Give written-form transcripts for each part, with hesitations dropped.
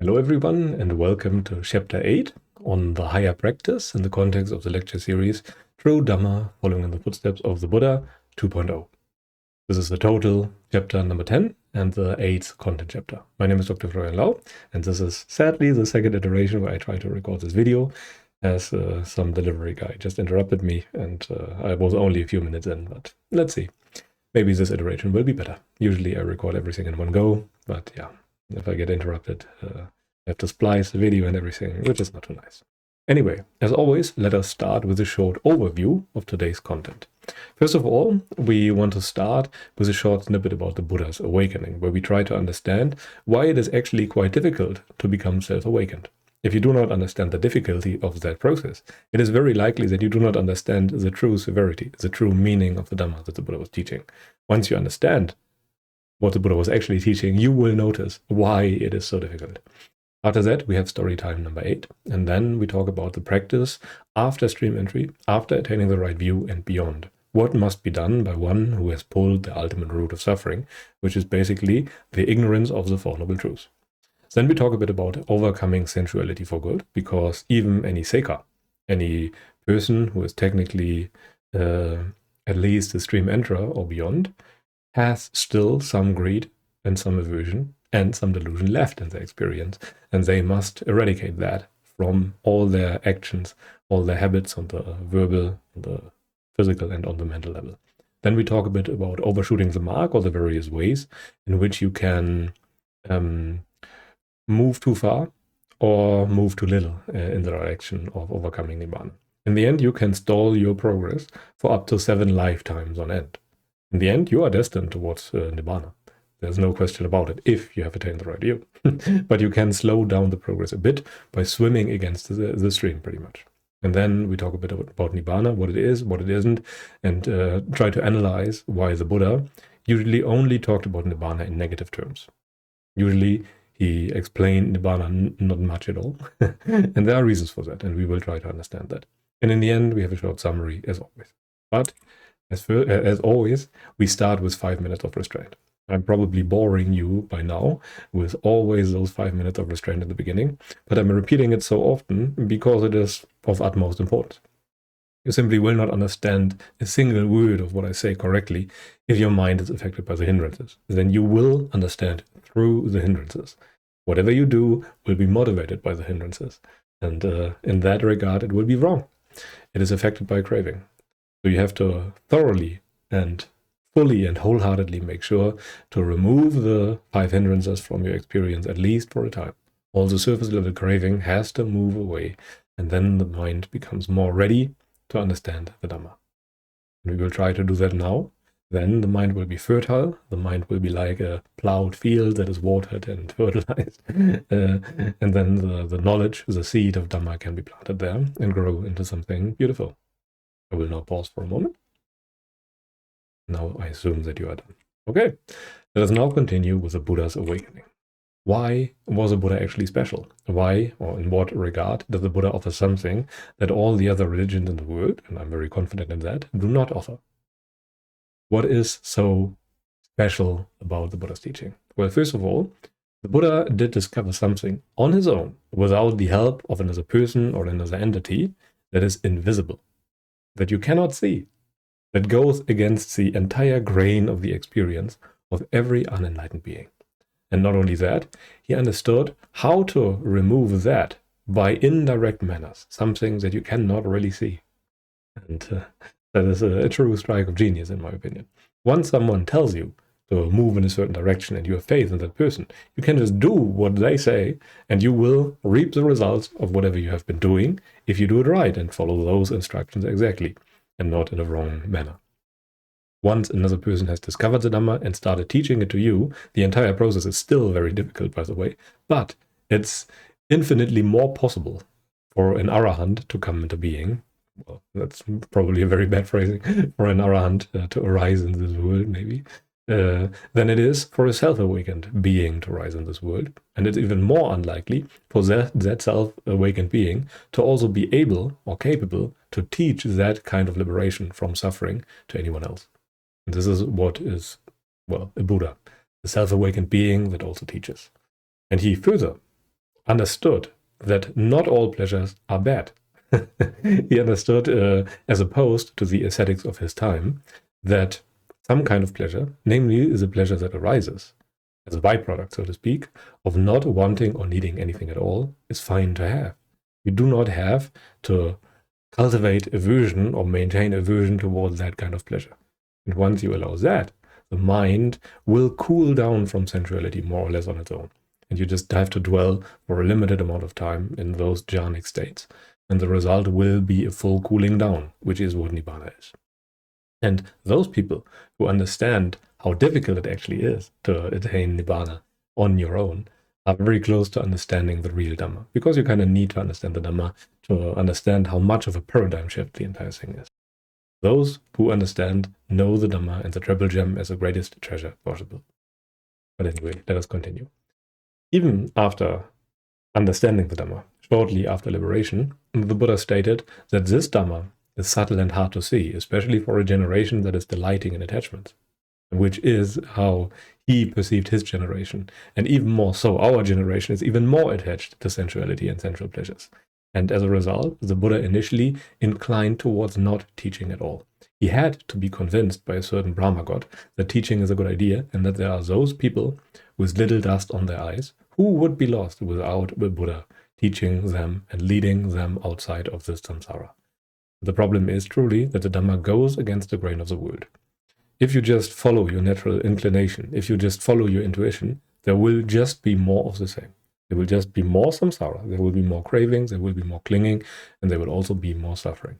Hello everyone and welcome to Chapter 8 on the higher practice in the context of the lecture series True Dhamma Following in the Footsteps of the Buddha 2.0. This is the total chapter number 10 and the 8th content chapter. My name is Dr. Florian Lau and this is sadly the second iteration where I try to record this video as some delivery guy just interrupted me and I was only a few minutes in, but let's see. Maybe this iteration will be better. Usually I record everything in one go, but yeah. If I get interrupted, I have to splice the video and everything, which is not too nice. Anyway, as always, let us start with a short overview of today's content. First of all, we want to start with a short snippet about the Buddha's awakening, where we try to understand why it is actually quite difficult to become self-awakened. If you do not understand the difficulty of that process, it is very likely that you do not understand the true severity, the true meaning of the Dhamma that the Buddha was teaching. Once you understand what the Buddha was actually teaching, you will notice why it is so difficult. After that, we have story time number 8, and then we talk about the practice after stream entry, after attaining the right view and beyond. What must be done by one who has pulled the ultimate root of suffering, which is basically the ignorance of the Four Noble Truths. Then we talk a bit about overcoming sensuality for good, because even any seika, any person who is technically at least a stream enterer or beyond, has still some greed and some aversion and some delusion left in their experience, and they must eradicate that from all their actions, all their habits on the verbal, on the physical, and on the mental level. Then we talk a bit about overshooting the mark, or the various ways in which you can move too far or move too little in the direction of overcoming Nibbana. In the end, you can stall your progress for up to 7 lifetimes on end. In the end, you are destined towards Nibbana. There's no question about it, if you have attained the right view. But you can slow down the progress a bit by swimming against the stream, pretty much. And then we talk a bit about Nibbana, what it is, what it isn't, and try to analyze why the Buddha usually only talked about Nibbana in negative terms. Usually, he explained Nibbana not much at all. And there are reasons for that, and we will try to understand that. And in the end, we have a short summary, as always. But as always, we start with 5 minutes of restraint. I'm probably boring you by now with always those 5 minutes of restraint in the beginning, but I'm repeating it so often because it is of utmost importance. You simply will not understand a single word of what I say correctly if your mind is affected by the hindrances. Then you will understand through the hindrances. Whatever you do will be motivated by the hindrances. And in that regard, it will be wrong. It is affected by craving. So you have to thoroughly and fully and wholeheartedly make sure to remove the 5 hindrances from your experience, at least for a time. All the surface level craving has to move away, and then the mind becomes more ready to understand the Dhamma. And we will try to do that now. Then the mind will be fertile. The mind will be like a plowed field that is watered and fertilized. And then the knowledge, the seed of Dhamma can be planted there and grow into something beautiful. I will now pause for a moment. Now I assume that you are done. Okay, let us now continue with the Buddha's awakening. Why was the Buddha actually special? Why, or in what regard, does the Buddha offer something that all the other religions in the world, and I'm very confident in that, do not offer? What is so special about the Buddha's teaching? Well, first of all, the Buddha did discover something on his own, without the help of another person or another entity, that is invisible, that you cannot see, that goes against the entire grain of the experience of every unenlightened being. And not only that, he understood how to remove that by indirect manners, something that you cannot really see. And that is a true strike of genius, in my opinion. Once someone tells you to move in a certain direction and you have faith in that person, you can just do what they say and you will reap the results of whatever you have been doing if you do it right and follow those instructions exactly, and not in a wrong manner. Once another person has discovered the Dhamma and started teaching it to you, the entire process is still very difficult, by the way, but it's infinitely more possible for an arahant to come into being. Well, that's probably a very bad phrasing, for an arahant to arise in this world, maybe, than it is for a self-awakened being to rise in this world. And it's even more unlikely for that self-awakened being to also be able or capable to teach that kind of liberation from suffering to anyone else. And this is what is, well, a Buddha, a self-awakened being that also teaches. And he further understood that not all pleasures are bad. He understood, as opposed to the ascetics of his time, that some kind of pleasure, namely is a pleasure that arises as a byproduct, so to speak, of not wanting or needing anything at all, is fine to have. You do not have to cultivate aversion or maintain aversion towards that kind of pleasure. And once you allow that, the mind will cool down from sensuality more or less on its own. And you just have to dwell for a limited amount of time in those jhanic states. And the result will be a full cooling down, which is what Nibbana is. And those people who understand how difficult it actually is to attain Nibbana on your own are very close to understanding the real Dhamma, because you kind of need to understand the Dhamma to understand how much of a paradigm shift the entire thing is. Those who understand know the Dhamma and the triple gem as the greatest treasure possible. But anyway, let us continue. Even after understanding the Dhamma, shortly after liberation, the Buddha stated that this Dhamma is subtle and hard to see, especially for a generation that is delighting in attachments, which is how he perceived his generation. And even more so, our generation is even more attached to sensuality and sensual pleasures. And as a result, the Buddha initially inclined towards not teaching at all. He had to be convinced by a certain Brahma god that teaching is a good idea, and that there are those people with little dust on their eyes who would be lost without the Buddha teaching them and leading them outside of this samsara. The problem is truly that the Dhamma goes against the grain of the world. If you just follow your natural inclination, if you just follow your intuition, there will just be more of the same. There will just be more samsara, there will be more cravings, there will be more clinging, and there will also be more suffering.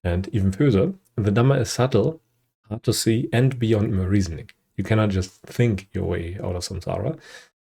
And even further, the Dhamma is subtle, hard to see, and beyond mere reasoning. You cannot just think your way out of samsara.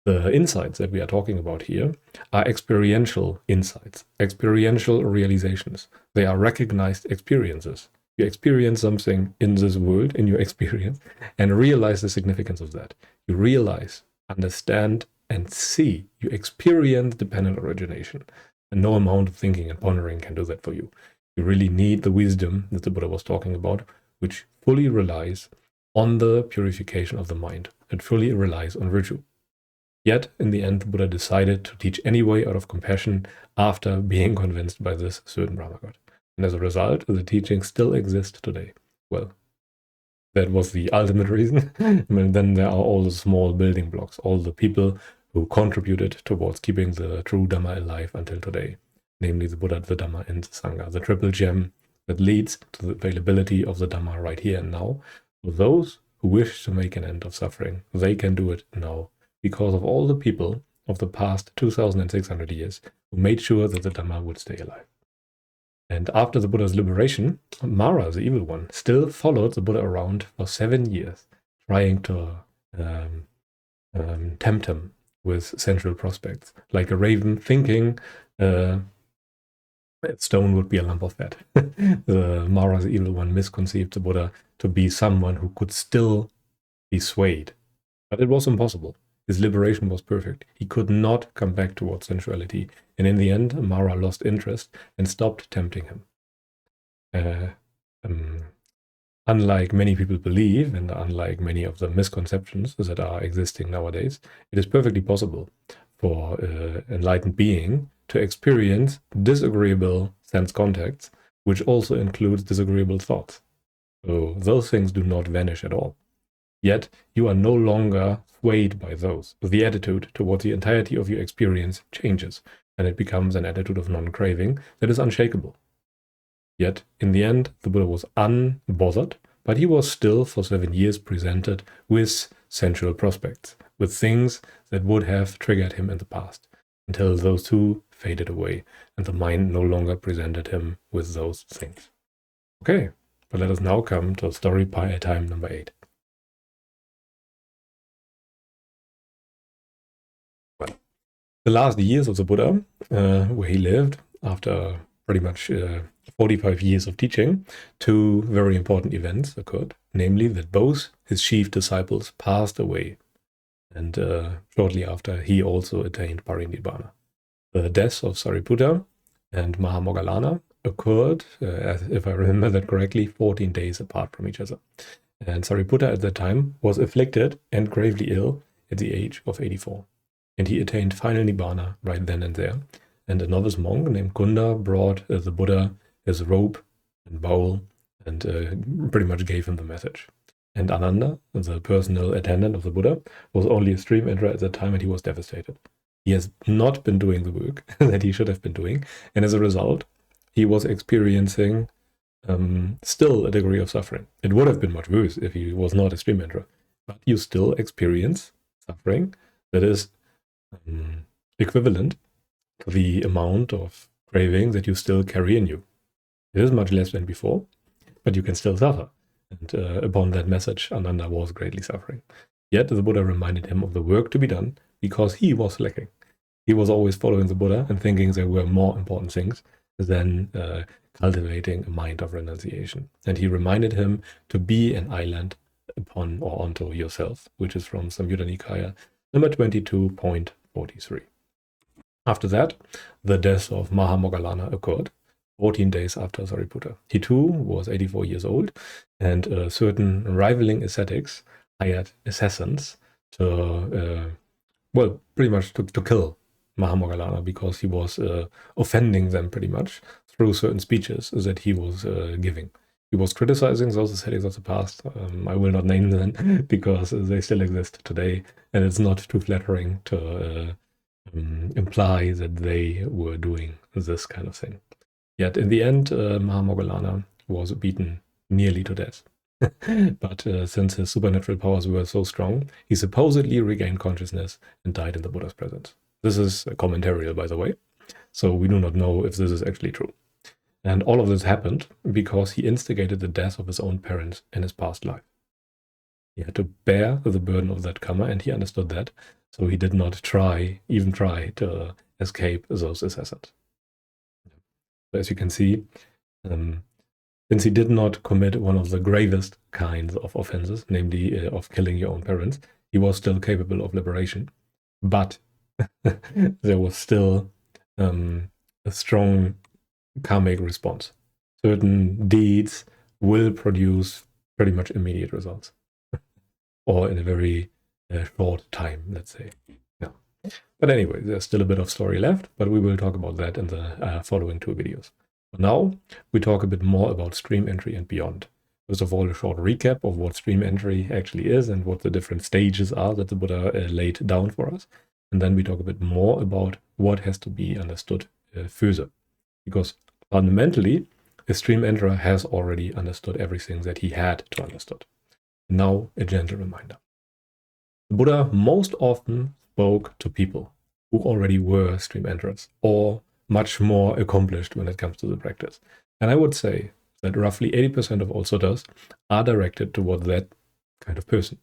The insights that we are talking about here are experiential insights, experiential realizations. They are recognized experiences. You experience something in this world, in your experience, and realize the significance of that. You realize, understand, and see. You experience dependent origination. And no amount of thinking and pondering can do that for you. You really need the wisdom that the Buddha was talking about, which fully relies on the purification of the mind. It fully relies on virtue. Yet, in the end, the Buddha decided to teach anyway out of compassion after being convinced by this certain Brahma god. And as a result, the teaching still exists today. Well, that was the ultimate reason. And then there are all the small building blocks, all the people who contributed towards keeping the true Dhamma alive until today. Namely the Buddha, the Dhamma, and the Sangha, the triple gem that leads to the availability of the Dhamma right here and now. For those who wish to make an end of suffering, they can do it now, because of all the people of the past 2,600 years who made sure that the Dhamma would stay alive. And after the Buddha's liberation, Mara, the evil one, still followed the Buddha around for 7 years, trying to tempt him with sensual prospects, like a raven thinking that stone would be a lump of fat. Mara, the evil one, misconceived the Buddha to be someone who could still be swayed. But it was impossible. His liberation was perfect. He could not come back towards sensuality. And in the end, Mara lost interest and stopped tempting him. Unlike many people believe, and unlike many of the misconceptions that are existing nowadays, it is perfectly possible for an enlightened being to experience disagreeable sense contacts, which also includes disagreeable thoughts. So those things do not vanish at all. Yet you are no longer swayed by those. The attitude towards the entirety of your experience changes, and it becomes an attitude of non-craving that is unshakable. Yet, in the end, the Buddha was unbothered, but he was still for 7 years presented with sensual prospects, with things that would have triggered him in the past, until those too faded away, and the mind no longer presented him with those things. Okay, but let us now come to story time number 8. Well, the last years of the Buddha, where he lived, after pretty much 45 years of teaching, 2 very important events occurred, namely that both his chief disciples passed away, and shortly after he also attained Parinibbana. The deaths of Sariputta and Mahamoggallana occurred, if I remember that correctly, 14 days apart from each other. And Sariputta at that time was afflicted and gravely ill at the age of 84. and he attained final Nibbana right then and there. And a novice monk named Kunda brought the Buddha his robe and bowl and pretty much gave him the message. And Ananda, the personal attendant of the Buddha, was only a stream enterer at that time, and he was devastated. He has not been doing the work that he should have been doing, and as a result, he was experiencing still a degree of suffering. It would have been much worse if he was not a stream enterer, but you still experience suffering that is equivalent to the amount of craving that you still carry in you. It is much less than before, but you can still suffer. And upon that message, Ananda was greatly suffering. Yet the Buddha reminded him of the work to be done because he was lacking. He was always following the Buddha and thinking there were more important things than cultivating a mind of renunciation. And he reminded him to be an island upon or onto yourself, which is from Samyutta Nikaya, number 22.43. After that, the death of Mahamoggallana occurred 14 days after Sariputta. He too was 84 years old, and certain rivaling ascetics hired assassins to, pretty much to kill Mahamoggallana because he was offending them pretty much through certain speeches that he was giving. He was criticizing those ascetics of the past. I will not name them because they still exist today, and it's not too flattering to imply that they were doing this kind of thing. Yet in the end, Mahamoggallana was beaten nearly to death. But since his supernatural powers were so strong, he supposedly regained consciousness and died in the Buddha's presence. This is a commentarial, by the way, so we do not know if this is actually true. And all of this happened because he instigated the death of his own parents in his past life. He had to bear the burden of that karma, and he understood that, so he did not even try to escape those assassins. So as you can see, since he did not commit one of the gravest kinds of offenses, namely of killing your own parents, he was still capable of liberation. But there was still a strong karmic response. Certain deeds will produce pretty much immediate results, or in a very short time, let's say. Yeah. But anyway, there's still a bit of story left, but we will talk about that in the following 2 videos. For now, we talk a bit more about stream entry and beyond. First of all, a short recap of what stream entry actually is and what the different stages are that the Buddha laid down for us. And then we talk a bit more about what has to be understood further. Because fundamentally, a stream enterer has already understood everything that he had to understand. Now, a gentle reminder. The Buddha most often spoke to people who already were stream enterers or much more accomplished when it comes to the practice. And I would say that roughly 80% of all suttas are directed toward that kind of person.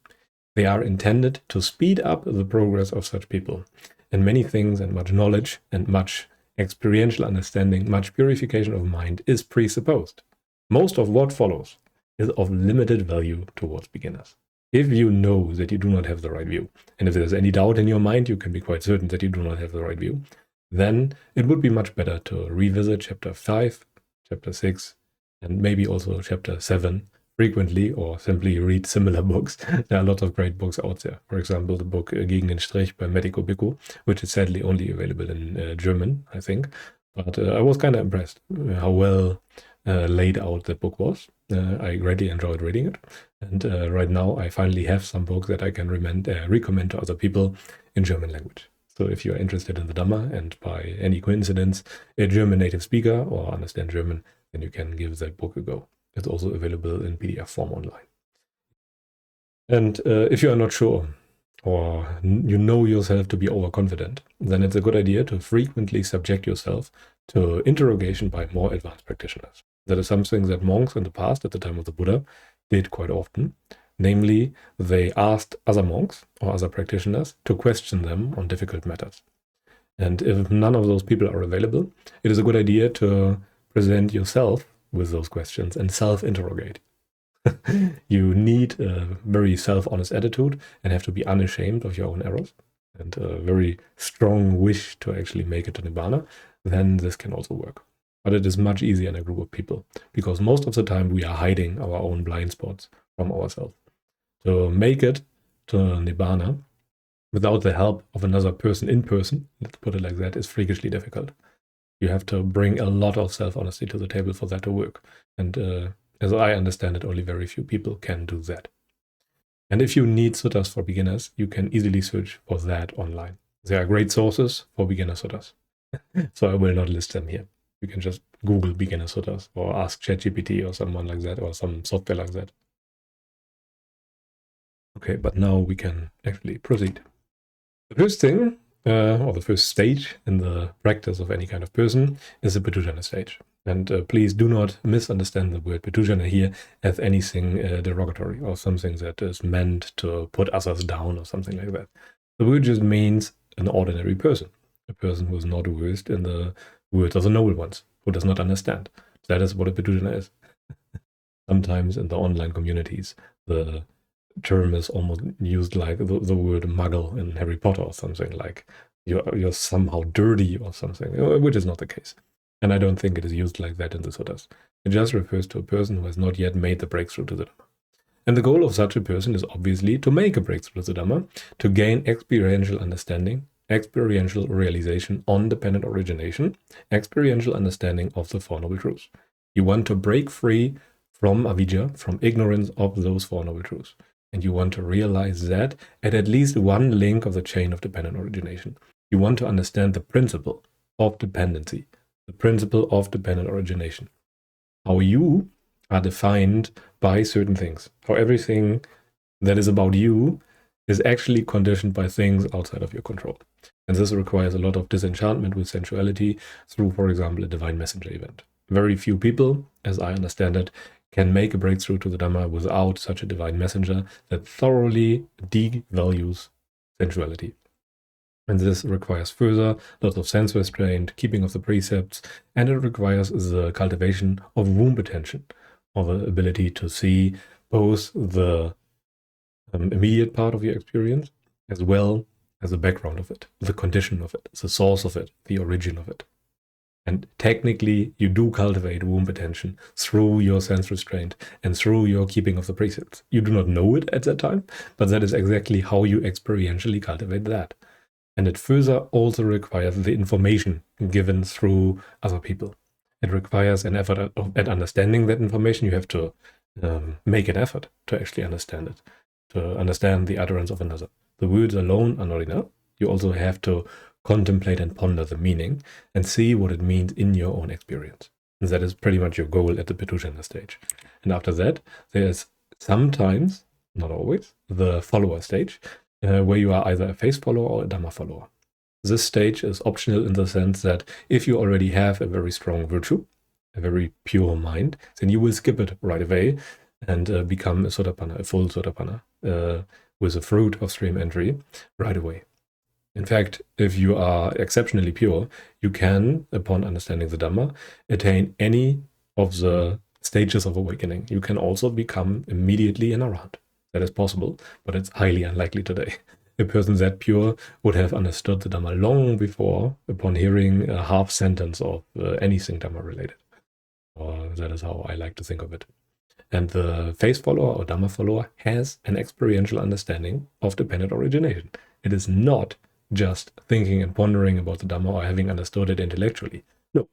They are intended to speed up the progress of such people. And many things and much knowledge and much experiential understanding, much purification of mind is presupposed. Most of what follows is of limited value towards beginners. If you know that you do not have the right view, and if there's any doubt in your mind, you can be quite certain that you do not have the right view, then it would be much better to revisit chapter 5, chapter 6, and maybe also chapter 7 frequently, or simply read similar books. There are a lot of great books out there. For example, the book Gegen den Strich by Medico Bhikkhu, which is sadly only available in German, I think. But I was kind of impressed how well laid out that book was. I greatly enjoyed reading it. And right now I finally have some books that I can recommend to other people in German language. So if you're interested in the Dhamma and by any coincidence a German native speaker or understand German, then you can give that book a go. It's also available in PDF form online. And if you are not sure, or you know yourself to be overconfident, then it's a good idea to frequently subject yourself to interrogation by more advanced practitioners. That is something that monks in the past, at the time of the Buddha, did quite often. Namely, they asked other monks or other practitioners to question them on difficult matters. And if none of those people are available, it is a good idea to present yourself with those questions and self-interrogate. You need a very self-honest attitude and have to be unashamed of your own errors and a very strong wish to actually make it to Nibbana. Then this can also work. But it is much easier in a group of people because most of the time we are hiding our own blind spots from ourselves. To make it to Nibbana, without the help of another person in person, let's put it like that, is freakishly difficult. You have to bring a lot of self-honesty to the table for that to work. And as I understand it, only very few people can do that. And if you need suttas for beginners, you can easily search for that online. There are great sources for beginner suttas. So I will not list them here. You can just Google beginner suttas or ask ChatGPT or someone like that or some software like that. Okay, but now we can actually proceed. The first thing, or the first stage in the practice of any kind of person is the practitioner stage. And please do not misunderstand the word practitioner here as anything derogatory or something that is meant to put others down or something like that. The word just means an ordinary person, a person who is not versed in the words of the noble ones, who does not understand. That is what a practitioner is. Sometimes in the online communities, the term is almost used like the word muggle in Harry Potter or something, like you're somehow dirty or something, which is not the case. And I don't think it is used like that in the suttas. It just refers to a person who has not yet made the breakthrough to the Dhamma. And the goal of such a person is obviously to make a breakthrough to the Dhamma, to gain experiential understanding, experiential realization on dependent origination, experiential understanding of the Four Noble Truths. You want to break free from avidya, from ignorance of those Four Noble Truths. And you want to realize that at least one link of the chain of dependent origination. You want to understand the principle of dependency, the principle of dependent origination. How you are defined by certain things. How everything that is about you is actually conditioned by things outside of your control. And this requires a lot of disenchantment with sensuality through, for example, a divine messenger event. Very few people, as I understand it, can make a breakthrough to the Dhamma without such a divine messenger that thoroughly devalues sensuality. And this requires further lots of sense restraint, keeping of the precepts, and it requires the cultivation of womb attention, or the ability to see both the immediate part of your experience as well as the background of it, the condition of it, the source of it, the origin of it. And technically, you do cultivate womb attention through your sense restraint and through your keeping of the precepts. You do not know it at that time, but that is exactly how you experientially cultivate that. And it further also requires the information given through other people. It requires an effort at understanding that information. You have to make an effort to actually understand it, to understand the utterance of another. The words alone are not enough. You also have to contemplate and ponder the meaning and see what it means in your own experience. And that is pretty much your goal at the practitioner stage. And after that, there is sometimes, not always, the follower stage, where you are either a faith follower or a Dhamma follower. This stage is optional in the sense that if you already have a very strong virtue, a very pure mind, then you will skip it right away and become a Sotapanna, a full Sotapanna, with a fruit of stream entry right away. In fact, if you are exceptionally pure, you can, upon understanding the Dhamma, attain any of the stages of awakening. You can also become immediately an Arhat. That is possible, but it's highly unlikely today. A person that pure would have understood the Dhamma long before, upon hearing a half sentence of anything Dhamma related. Or that is how I like to think of it. And the faith follower or Dhamma follower has an experiential understanding of dependent origination. It is not just thinking and pondering about the Dhamma or having understood it intellectually. No,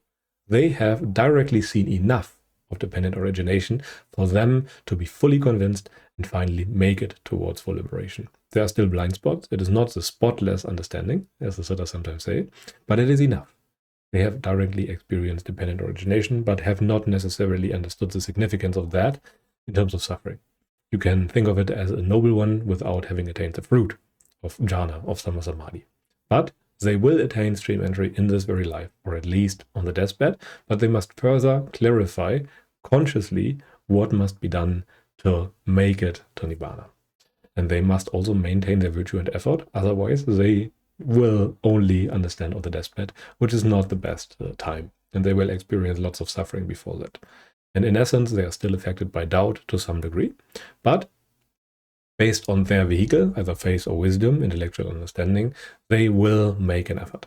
they have directly seen enough of dependent origination for them to be fully convinced and finally make it towards full liberation. There are still blind spots. It is not the spotless understanding, as the suttas sometimes say, but it is enough. They have directly experienced dependent origination, but have not necessarily understood the significance of that in terms of suffering. You can think of it as a noble one without having attained the fruit of jhana, of sammasamadhi. But they will attain stream entry in this very life, or at least on the deathbed, but they must further clarify consciously what must be done to make it to Nibbana. And they must also maintain their virtue and effort, otherwise they will only understand on the deathbed, which is not the best time, and they will experience lots of suffering before that. And in essence, they are still affected by doubt to some degree, but based on their vehicle, either faith or wisdom, intellectual understanding, they will make an effort.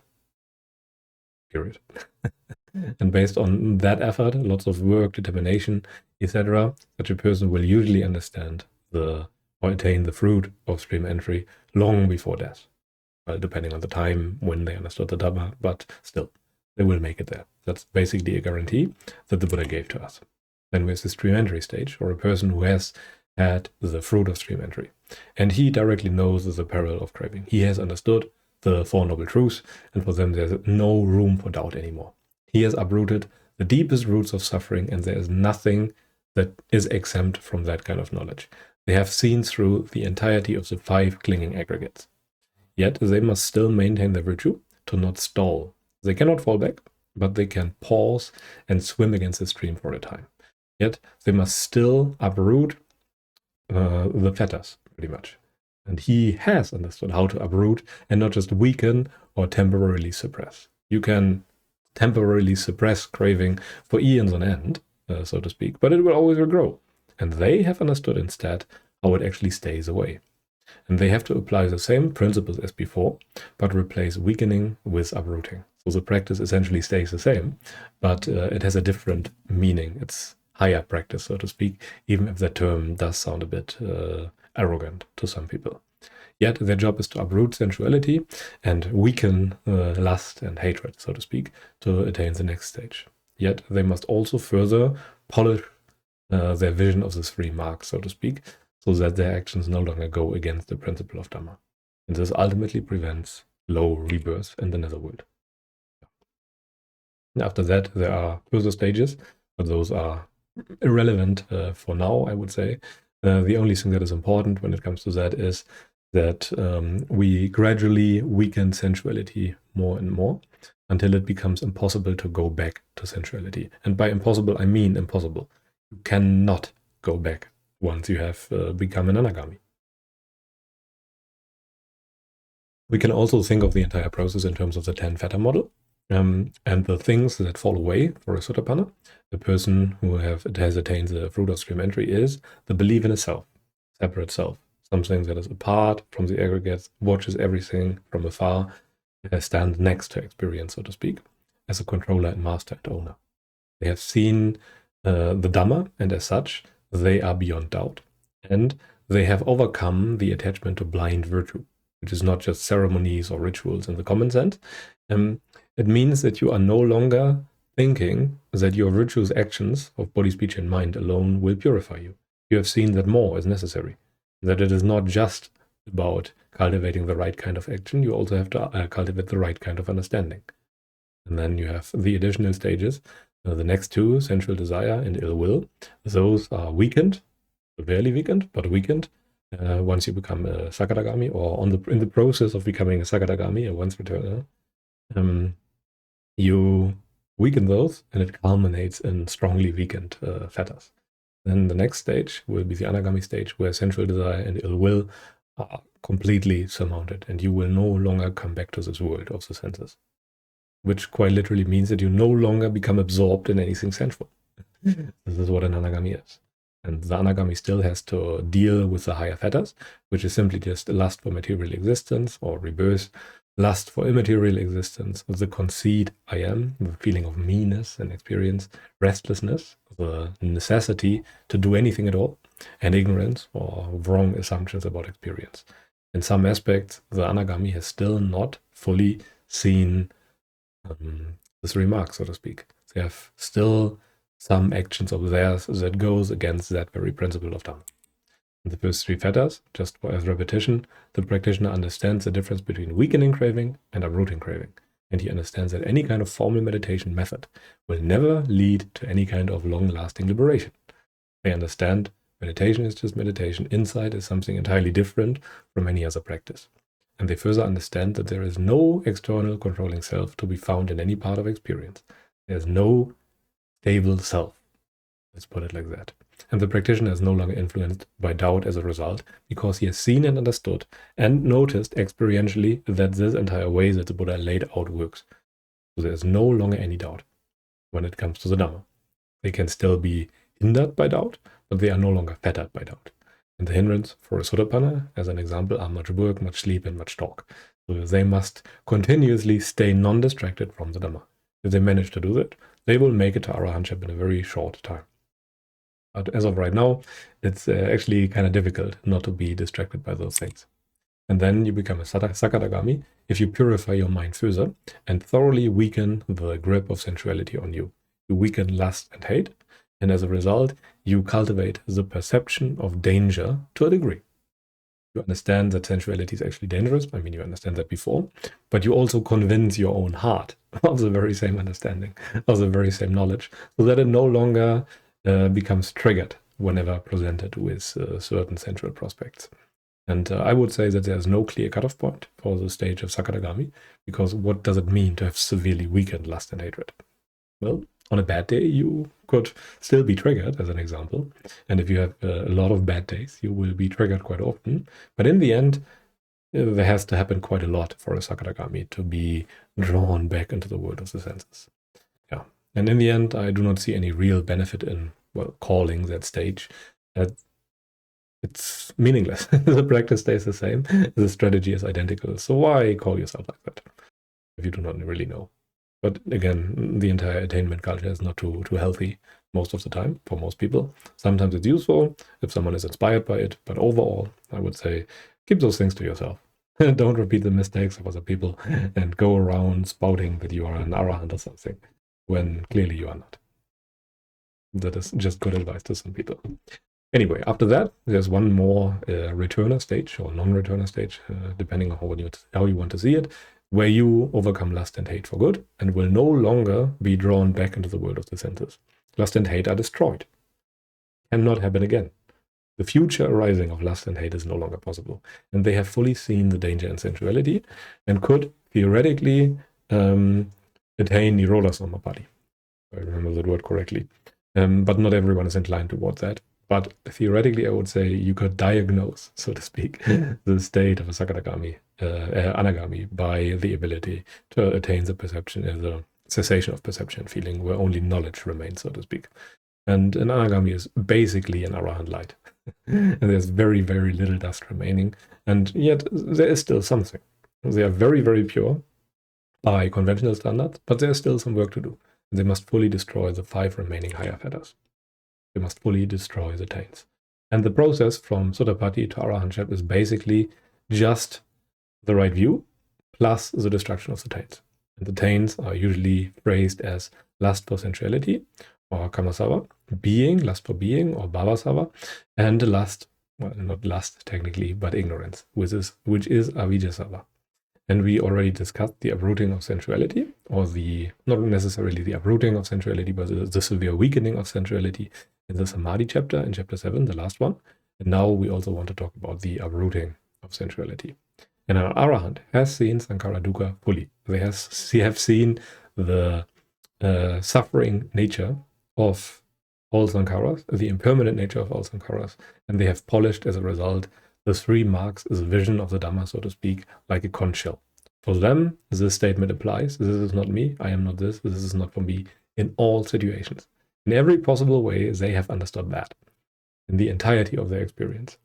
Period. And based on that effort, lots of work, determination, etc., such a person will usually understand or attain the fruit of stream entry long before death. depending on the time when they understood the Dhamma, but still, they will make it there. That's basically a guarantee that the Buddha gave to us. Then there's the stream entry stage, or a person who has had the fruit of stream entry. And he directly knows the peril of craving. He has understood the Four Noble Truths, and for them there's no room for doubt anymore. He has uprooted the deepest roots of suffering, and there is nothing that is exempt from that kind of knowledge. They have seen through the entirety of the 5 clinging aggregates. Yet they must still maintain their virtue to not stall. They cannot fall back, but they can pause and swim against the stream for a time. Yet they must still uproot the fetters, pretty much. And he has understood how to uproot and not just weaken or temporarily suppress. You can temporarily suppress craving for eons on end, so to speak, but it will always regrow. And they have understood instead how it actually stays away. And they have to apply the same principles as before, but replace weakening with uprooting. So the practice essentially stays the same, but it has a different meaning. It's higher practice, so to speak, even if that term does sound a bit arrogant to some people. Yet their job is to uproot sensuality and weaken lust and hatred, so to speak, to attain the next stage. Yet they must also further polish their vision of the 3 marks, so to speak, so that their actions no longer go against the principle of Dhamma. And this ultimately prevents low rebirth in the netherworld. After that, there are further stages, but those are irrelevant for now, I would say. The only thing that is important when it comes to that is that we gradually weaken sensuality more and more until it becomes impossible to go back to sensuality. And by impossible, I mean impossible. You cannot go back once you have become an anagami. We can also think of the entire process in terms of the 10 fetter model. And the things that fall away for a Sotapanna, the person who has attained the fruit of stream entry, is the belief in a self, separate self, something that is apart from the aggregates, watches everything from afar, stands next to experience, so to speak, as a controller and master and owner. They have seen the Dhamma, and as such, they are beyond doubt. And they have overcome the attachment to blind virtue, which is not just ceremonies or rituals in the common sense. It means that you are no longer thinking that your virtuous actions of body, speech, and mind alone will purify you. You have seen that more is necessary, that it is not just about cultivating the right kind of action, you also have to cultivate the right kind of understanding. And then you have the additional stages, the next 2, sensual desire and ill will. Those are weakened, barely weakened, but weakened once you become a Sakadagami, or in the process of becoming a Sakadagami, a once returner. You weaken those, and it culminates in strongly weakened fetters. Then the next stage will be the anagami stage, where sensual desire and ill will are completely surmounted, and you will no longer come back to this world of the senses, which quite literally means that you no longer become absorbed in anything sensual. This is what an anagami is. And the anagami still has to deal with the higher fetters, which is simply just lust for material existence or rebirth, lust for immaterial existence, the conceit I am, the feeling of meanness and experience, restlessness, the necessity to do anything at all, and ignorance or wrong assumptions about experience. In some aspects, the anagami has still not fully seen the 3 marks, so to speak. They have still some actions of theirs that goes against that very principle of Dhamma. In the first 3 fetters, just as repetition, the practitioner understands the difference between weakening craving and uprooting craving, and he understands that any kind of formal meditation method will never lead to any kind of long-lasting liberation. They understand meditation is just meditation, insight is something entirely different from any other practice. And they further understand that there is no external controlling self to be found in any part of experience. There is no stable self. Let's put it like that. And the practitioner is no longer influenced by doubt as a result, because he has seen and understood and noticed experientially that this entire way that the Buddha laid out works. So there is no longer any doubt when it comes to the Dhamma. They can still be hindered by doubt, but they are no longer fettered by doubt. And the hindrance for a Sotapanna, as an example, are much work, much sleep, and much talk. So they must continuously stay non-distracted from the Dhamma. If they manage to do that, they will make it to Arahantship in a very short time. But as of right now, it's actually kind of difficult not to be distracted by those things. And then you become a Sakadagami, if you purify your mind further and thoroughly weaken the grip of sensuality on you. You weaken lust and hate, and as a result, you cultivate the perception of danger to a degree. You understand that sensuality is actually dangerous. I mean, you understand that before, but you also convince your own heart of the very same understanding, of the very same knowledge, so that it no longer becomes triggered whenever presented with certain sensual prospects. And I would say that there's no clear cutoff point for the stage of Sakadagami, because what does it mean to have severely weakened lust and hatred? Well, on a bad day, you could still be triggered, as an example. And if you have a lot of bad days, you will be triggered quite often. But in the end, there has to happen quite a lot for a Sakadagami to be drawn back into the world of the senses. Yeah. And in the end, I do not see any real benefit in, well, calling that stage. It's meaningless. The practice stays the same. The strategy is identical. So why call yourself like that if you do not really know? But again, the entire attainment culture is not too healthy most of the time for most people. Sometimes it's useful if someone is inspired by it, but overall, I would say keep those things to yourself. Don't repeat the mistakes of other people and go around spouting that you are an arahant or something when clearly you are not. That is just good advice to some people. Anyway, after that, there's one more returner stage or non-returner stage, depending on how you want to see it, where you overcome lust and hate for good and will no longer be drawn back into the world of the senses. Lust and hate are destroyed. Cannot happen again. The future arising of lust and hate is no longer possible. And they have fully seen the danger in sensuality and could theoretically attain Nirodha Samapatti, if I remember that word correctly. But not everyone is inclined towards that. But theoretically, I would say you could diagnose, so to speak, the state of a Sakadagami, Anagami, by the ability to attain the perception, the cessation of perception and feeling, where only knowledge remains, so to speak. And an Anagami is basically an Arahant light. And there's very, very little dust remaining. And yet, there is still something. They are very, very pure by conventional standards, but there's still some work to do. They must fully destroy the 5 remaining higher fetters. They must fully destroy the taints. And the process from Sotapaddi to Arahantship is basically just the right view plus the destruction of the taints. And the taints are usually phrased as lust for sensuality, or kamasava, being, lust for being, or bhavasava, and lust, well, not lust technically, but ignorance, which is avijjasava. And we already discussed the uprooting of sensuality, or not necessarily the uprooting of sensuality, but the severe weakening of sensuality in the Samadhi chapter, in chapter 7, the last one. And now we also want to talk about the uprooting of sensuality. And an Arahant has seen Sankhara Dukkha fully. They have seen the suffering nature of all Sankharas, the impermanent nature of all Sankharas, and they have polished as a result the 3 marks as a vision of the Dhamma, so to speak, like a conch shell. For them, this statement applies. This is not me. I am not this. This is not for me in all situations. In every possible way, they have understood that in the entirety of their experience.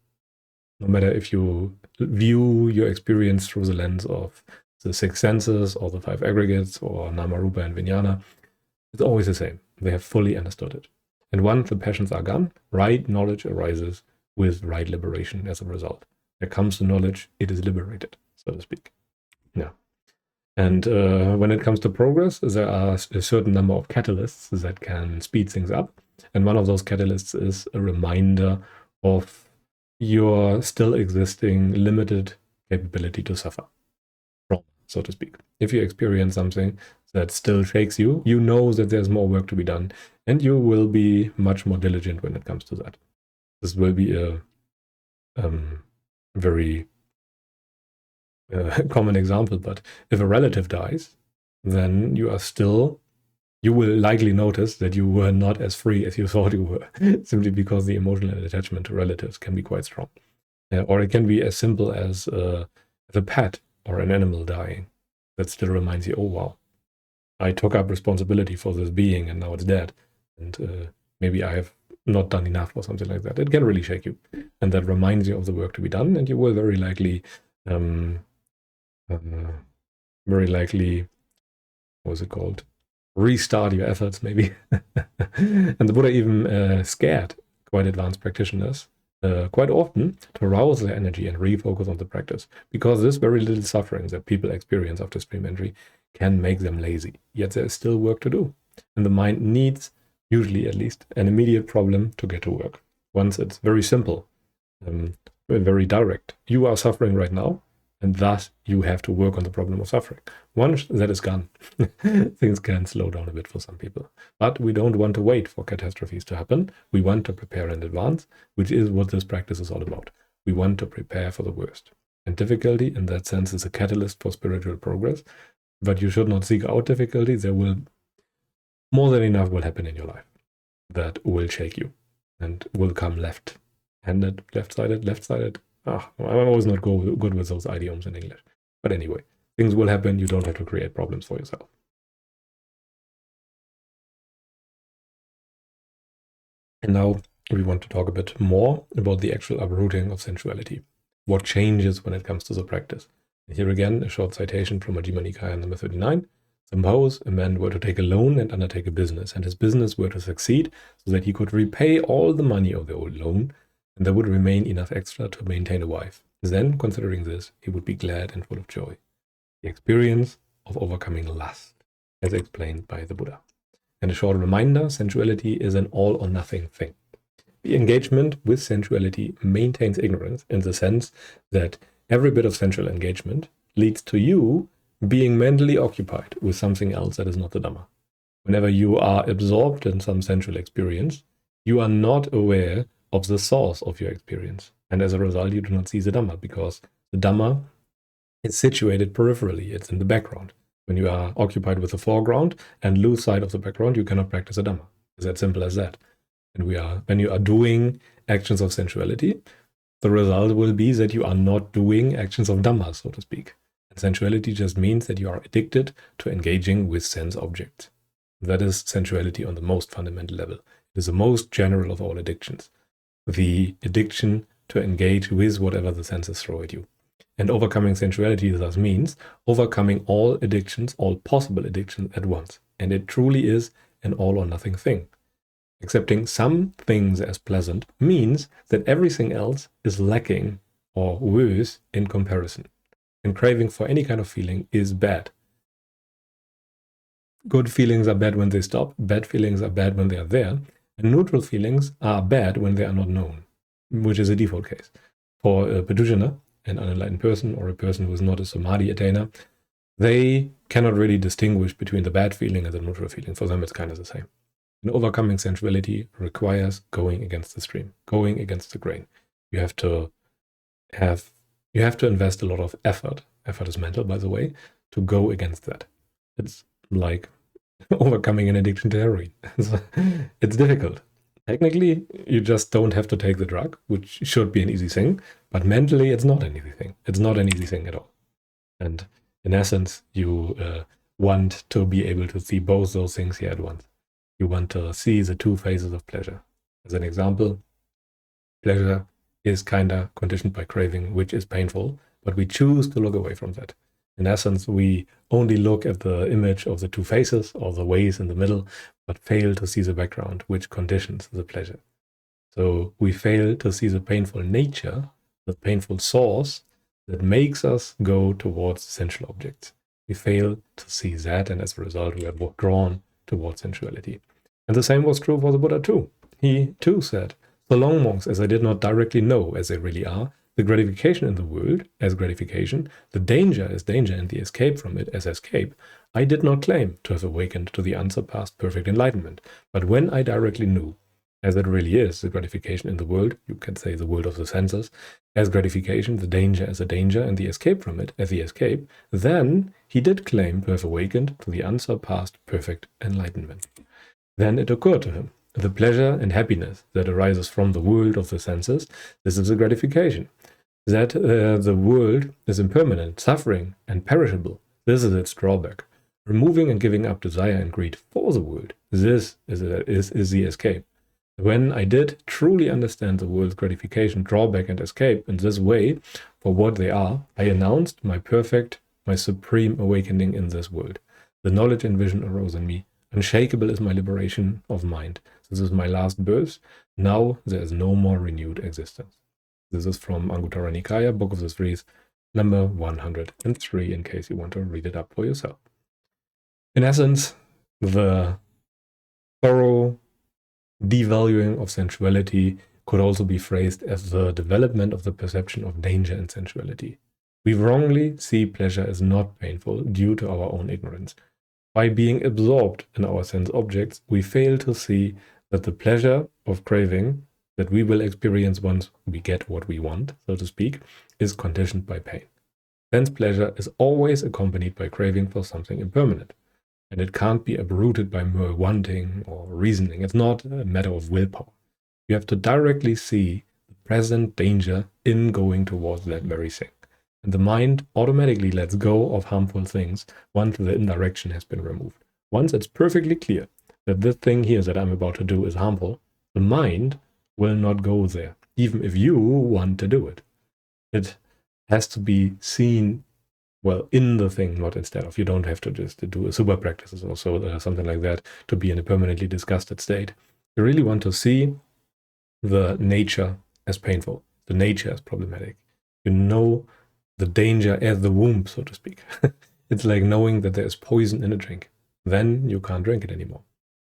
No matter if you view your experience through the lens of the 6 senses or the 5 aggregates or Nama, Rupa, and Vijnana, it's always the same. They have fully understood it. And once the passions are gone, right knowledge arises with right liberation as a result. There comes the knowledge, it is liberated, so to speak. Yeah. And when it comes to progress, there are a certain number of catalysts that can speed things up. And one of those catalysts is a reminder of your still existing limited capability to suffer, so to speak. If you experience something that still shakes you, you know that there's more work to be done, and you will be much more diligent when it comes to that. This will be a very common example, but if a relative dies, then you will likely notice that you were not as free as you thought you were, simply because the emotional attachment to relatives can be quite strong. Or it can be as simple as a pet or an animal dying. That still reminds you, oh wow, I took up responsibility for this being and now it's dead. And maybe I have not done enough or something like that. It can really shake you. And that reminds you of the work to be done, and you will very likely, restart your efforts maybe. And the Buddha even scared quite advanced practitioners quite often to arouse their energy and refocus on the practice, because this very little suffering that people experience after stream entry can make them lazy. Yet there is still work to do, and the mind needs, usually at least, an immediate problem to get to work. Once it's very simple, very direct. You are suffering right now, and thus you have to work on the problem of suffering. Once that is gone, things can slow down a bit for some people. But we don't want to wait for catastrophes to happen. We want to prepare in advance, which is what this practice is all about. We want to prepare for the worst. And difficulty, in that sense, is a catalyst for spiritual progress. But you should not seek out difficulty. There will more than enough will happen in your life that will shake you and will come left-handed, left-sided. I'm always not good with those idioms in English. But anyway, things will happen. You don't have to create problems for yourself. And now we want to talk a bit more about the actual uprooting of sensuality. What changes when it comes to the practice? And here again, a short citation from Majjhima Nikaya number 39. Suppose a man were to take a loan and undertake a business, and his business were to succeed so that he could repay all the money of the old loan, and there would remain enough extra to maintain a wife. Then, considering this, he would be glad and full of joy. The experience of overcoming lust, as explained by the Buddha. And a short reminder, sensuality is an all or nothing thing. The engagement with sensuality maintains ignorance in the sense that every bit of sensual engagement leads to you being mentally occupied with something else that is not the Dhamma. Whenever you are absorbed in some sensual experience, you are not aware of the source of your experience. And as a result, you do not see the Dhamma, because the Dhamma is situated peripherally. It's in the background. When you are occupied with the foreground and lose sight of the background, you cannot practice a Dhamma. It's that simple as that. And when you are doing actions of sensuality, the result will be that you are not doing actions of Dhamma, so to speak. And sensuality just means that you are addicted to engaging with sense objects. That is sensuality on the most fundamental level. It is the most general of all addictions. The addiction to engage with whatever the senses throw at you. And overcoming sensuality thus means overcoming all addictions, all possible addictions at once. And it truly is an all or nothing thing. Accepting some things as pleasant means that everything else is lacking or worse in comparison. And craving for any kind of feeling is bad. Good feelings are bad when they stop, bad feelings are bad when they are there, and neutral feelings are bad when they are not known, which is a default case. For a practitioner, an unenlightened person, or a person who is not a samadhi attainer, they cannot really distinguish between the bad feeling and the neutral feeling. For them, it's kind of the same. And overcoming sensuality requires going against the stream, going against the grain. You have to invest a lot of effort. Effort is mental, by the way, to go against that. It's like overcoming an addiction to heroin. It's difficult. Technically, you just don't have to take the drug, which should be an easy thing, but mentally, it's not an easy thing. It's not an easy thing at all. And in essence, you want to be able to see both those things here at once. You want to see the two phases of pleasure. As an example, pleasure is kind of conditioned by craving, which is painful, but we choose to look away from that. In essence, we only look at the image of the two faces or the ways in the middle, but fail to see the background, which conditions the pleasure. So we fail to see the painful nature, the painful source that makes us go towards sensual objects. We fail to see that, and as a result, we are drawn towards sensuality. And the same was true for the Buddha too. He too said, "So long, monks, as I did not directly know, as they really are, the gratification in the world as gratification, the danger as danger, and the escape from it as escape, I did not claim to have awakened to the unsurpassed perfect enlightenment. But when I directly knew, as it really is, the gratification in the world, you can say the world of the senses, as gratification, the danger as a danger, and the escape from it as the escape, then he did claim to have awakened to the unsurpassed perfect enlightenment." Then it occurred to him, the pleasure and happiness that arises from the world of the senses, this is a gratification. That the world is impermanent, suffering, and perishable, this is its drawback. Removing and giving up desire and greed for the world, this is the escape. When I did truly understand the world's gratification, drawback, and escape in this way for what they are, I announced my supreme awakening in this world. The knowledge and vision arose in me. Unshakable is my liberation of mind. This is my last birth. Now there is no more renewed existence. This is from Anguttara Nikaya, Book of the Threes, number 103, in case you want to read it up for yourself. In essence, the thorough devaluing of sensuality could also be phrased as the development of the perception of danger in sensuality. We wrongly see pleasure as not painful due to our own ignorance. By being absorbed in our sense objects, we fail to see that the pleasure of craving that we will experience once we get what we want, so to speak, is conditioned by pain. Sense pleasure is always accompanied by craving for something impermanent, and it can't be uprooted by mere wanting or reasoning. It's not a matter of willpower. You have to directly see the present danger in going towards that very thing. And the mind automatically lets go of harmful things once the indirection has been removed. Once it's perfectly clear that this thing here that I'm about to do is harmful, the mind will not go there, even if you want to do it. It has to be seen, well, in the thing, not instead of. You don't have to just do a super practices or so, something like that, to be in a permanently disgusted state. You really want to see the nature as painful, the nature as problematic. You know the danger as the womb, so to speak. It's like knowing that there is poison in a drink. Then you can't drink it anymore.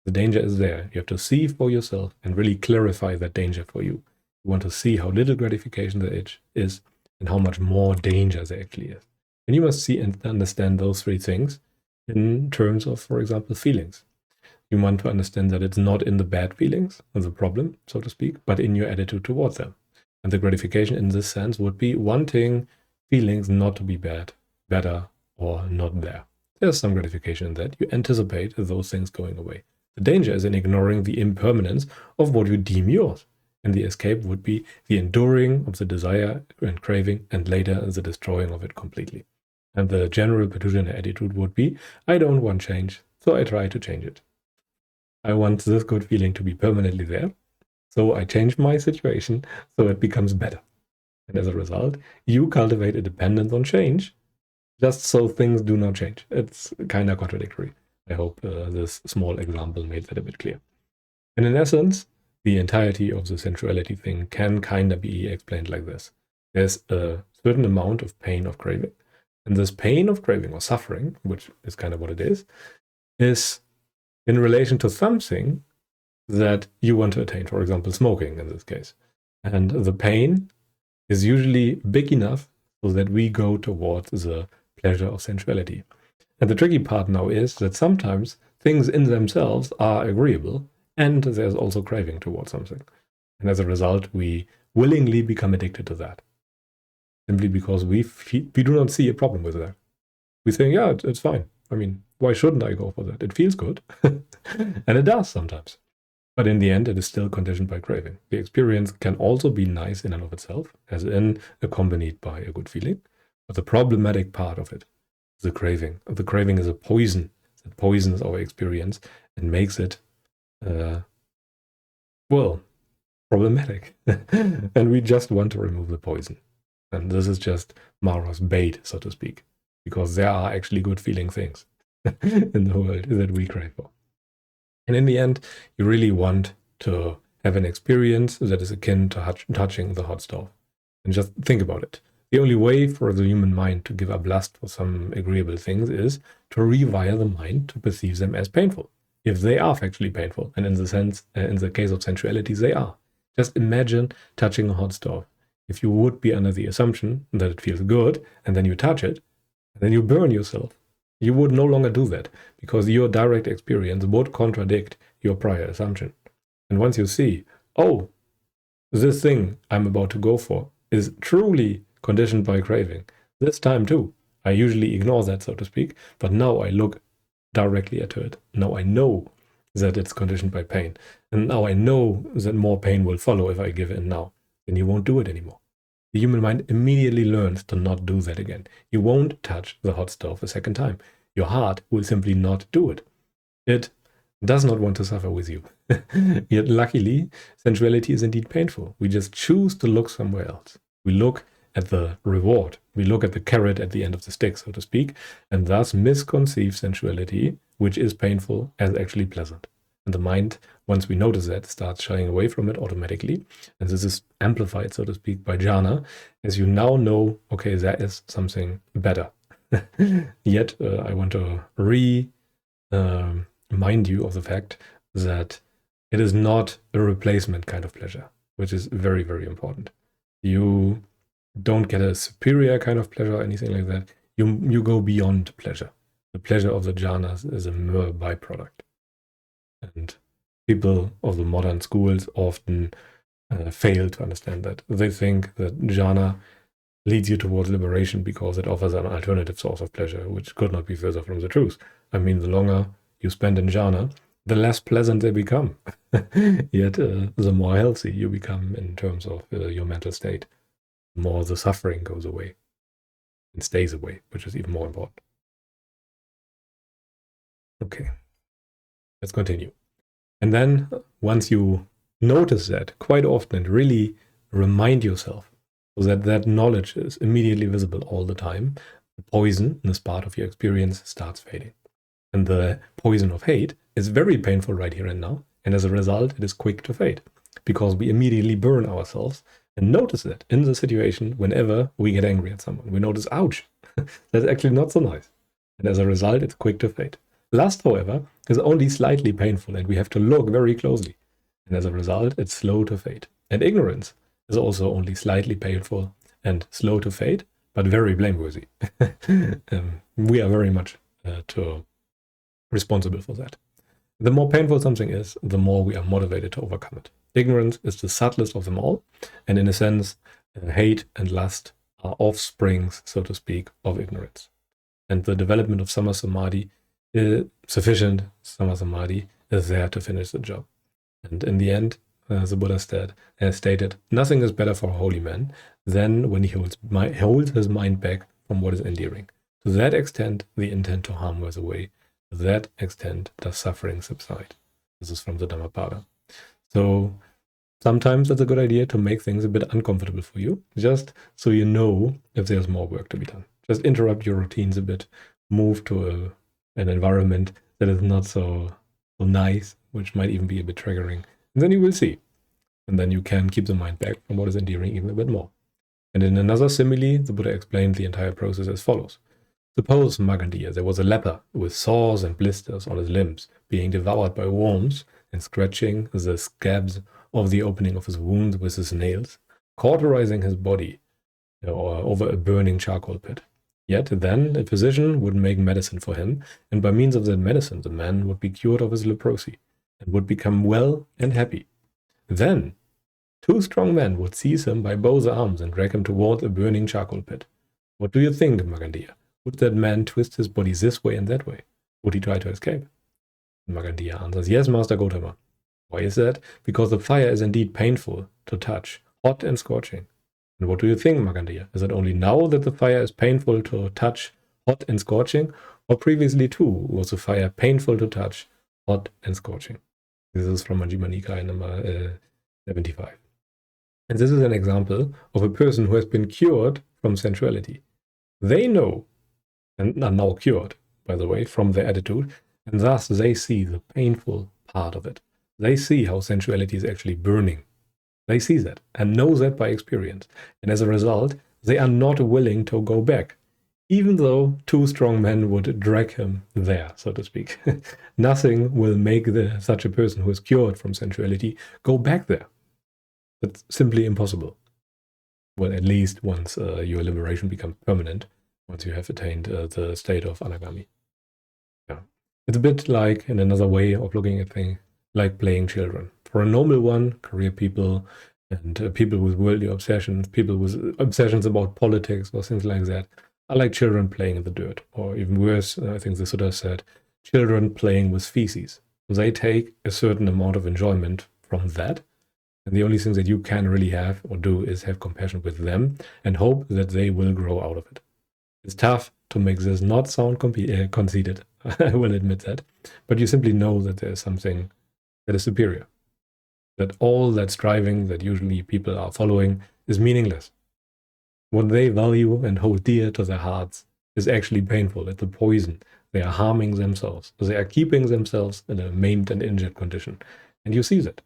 The danger is there. You have to see for yourself and really clarify that danger for you. You want to see how little gratification there is and how much more danger there actually is. And you must see and understand those three things in terms of, for example, feelings. You want to understand that it's not in the bad feelings, the problem, so to speak, but in your attitude towards them. And the gratification in this sense would be wanting feelings not to be bad, better, or not there. There's some gratification in that. You anticipate those things going away. The danger is in ignoring the impermanence of what you deem yours. And the escape would be the enduring of the desire and craving, and later the destroying of it completely. And the general practitioner attitude would be, I don't want change, so I try to change it. I want this good feeling to be permanently there, so I change my situation so it becomes better. And as a result, you cultivate a dependence on change, just so things do not change. It's kind of contradictory. I hope this small example made that a bit clear. And in essence, the entirety of the sensuality thing can kind of be explained like this. There's a certain amount of pain of craving. And this pain of craving or suffering, which is kind of what it is in relation to something that you want to attain, for example, smoking in this case. And the pain is usually big enough so that we go towards the pleasure of sensuality. And the tricky part now is that sometimes things in themselves are agreeable, and there's also craving towards something. And as a result, we willingly become addicted to that, simply because we do not see a problem with that. We think, yeah, it's fine. I mean, why shouldn't I go for that? It feels good. And it does sometimes. But in the end, it is still conditioned by craving. The experience can also be nice in and of itself, as in accompanied by a good feeling. But the problematic part of it is the craving. The craving is a poison that poisons our experience and makes it, problematic. And we just want to remove the poison. And this is just Mara's bait, so to speak, because there are actually good feeling things in the world that we crave for. And in the end, you really want to have an experience that is akin to touching the hot stove. And just think about it. The only way for the human mind to give up lust for some agreeable things is to rewire the mind to perceive them as painful, if they are factually painful. And in the case of sensuality, they are. Just imagine touching a hot stove. If you would be under the assumption that it feels good, and then you touch it, and then you burn yourself, you would no longer do that, because your direct experience would contradict your prior assumption. And once you see, oh, this thing I'm about to go for is truly conditioned by craving, this time too, I usually ignore that, so to speak, but now I look directly at it. Now I know that it's conditioned by pain. And now I know that more pain will follow if I give in now. Then you won't do it anymore. The human mind immediately learns to not do that again. You won't touch the hot stove a second time. Your heart will simply not do it. It does not want to suffer with you. Yet luckily, sensuality is indeed painful. We just choose to look somewhere else. We look at the reward. We look at the carrot at the end of the stick, so to speak, and thus misconceive sensuality which is painful, as actually pleasant. And the mind, once we notice that, starts shying away from it automatically. And this is amplified, so to speak, by jhana, as you now know, okay, there is something better. Yet, I want to remind you of the fact that it is not a replacement kind of pleasure, which is very, very important. You don't get a superior kind of pleasure or anything like that. You go beyond pleasure. The pleasure of the jhanas is a mere byproduct. And people of the modern schools often fail to understand that. They think that jhana leads you towards liberation because it offers an alternative source of pleasure, which could not be further from the truth. I mean, the longer you spend in jhana, the less pleasant they become. Yet, the more healthy you become in terms of your mental state, the more the suffering goes away and stays away, which is even more important. Okay, let's continue. And then, once you notice that quite often and really remind yourself so that that knowledge is immediately visible all the time, the poison in this part of your experience starts fading. And the poison of hate is very painful right here and now, and as a result, it is quick to fade, because we immediately burn ourselves and notice that in the situation whenever we get angry at someone. We notice, ouch, that's actually not so nice. And as a result, it's quick to fade. Lust, however, is only slightly painful, and we have to look very closely. And as a result, it's slow to fade. And ignorance is also only slightly painful and slow to fade, but very blameworthy. We are very much responsible for that. The more painful something is, the more we are motivated to overcome it. Ignorance is the subtlest of them all, and in a sense, hate and lust are offsprings, so to speak, of ignorance. And the development of Sama Samadhi, sufficient Sama Samadhi, is there to finish the job. And in the end, the Buddha stated, nothing is better for a holy man than when he holds his mind back from what is endearing. To that extent, the intent to harm wears away. To that extent, does suffering subside. This is from the Dhammapada. So sometimes it's a good idea to make things a bit uncomfortable for you, just so you know if there's more work to be done. Just interrupt your routines a bit, move to an environment that is not so nice, which might even be a bit triggering. And then you will see. And then you can keep the mind back from what is endearing even a bit more. And in another simile, the Buddha explained the entire process as follows. Suppose, Magandiya, there was a leper with sores and blisters on his limbs, being devoured by worms and scratching the scabs of the opening of his wounds with his nails, cauterizing his body over a burning charcoal pit. Yet then a physician would make medicine for him, and by means of that medicine the man would be cured of his leprosy, and would become well and happy. Then 2 strong men would seize him by both arms and drag him toward a burning charcoal pit. What do you think, Magandiya? Would that man twist his body this way and that way? Would he try to escape? Magandiya answers, yes, Master Gautama. Why is that? Because the fire is indeed painful to touch, hot and scorching. And what do you think, Magandiya? Is it only now that the fire is painful to touch, hot and scorching? Or previously too was the fire painful to touch, hot and scorching? This is from Majjhima Nikaya number 75. And this is an example of a person who has been cured from sensuality. They know, and are now cured, by the way, from their attitude, and thus they see the painful part of it. They see how sensuality is actually burning. They see that and know that by experience. And as a result, they are not willing to go back, even though 2 strong men would drag him there, so to speak. Nothing will make such a person who is cured from sensuality go back there. It's simply impossible. Well, at least once your liberation becomes permanent, once you have attained the state of anagami. Yeah. It's a bit like, in another way of looking at things, like playing children. For a normal one, career people and people with worldly obsessions, people with obsessions about politics or things like that, are like children playing in the dirt. Or even worse, I think the Sutta said, children playing with feces. They take a certain amount of enjoyment from that, and the only thing that you can really have or do is have compassion with them and hope that they will grow out of it. It's tough to make this not sound conceited, I will admit that, but you simply know that there's something that is superior. That all that striving that usually people are following is meaningless. What they value and hold dear to their hearts is actually painful. It's the poison They are harming themselves. They are keeping themselves in a maimed and injured condition. And you see that.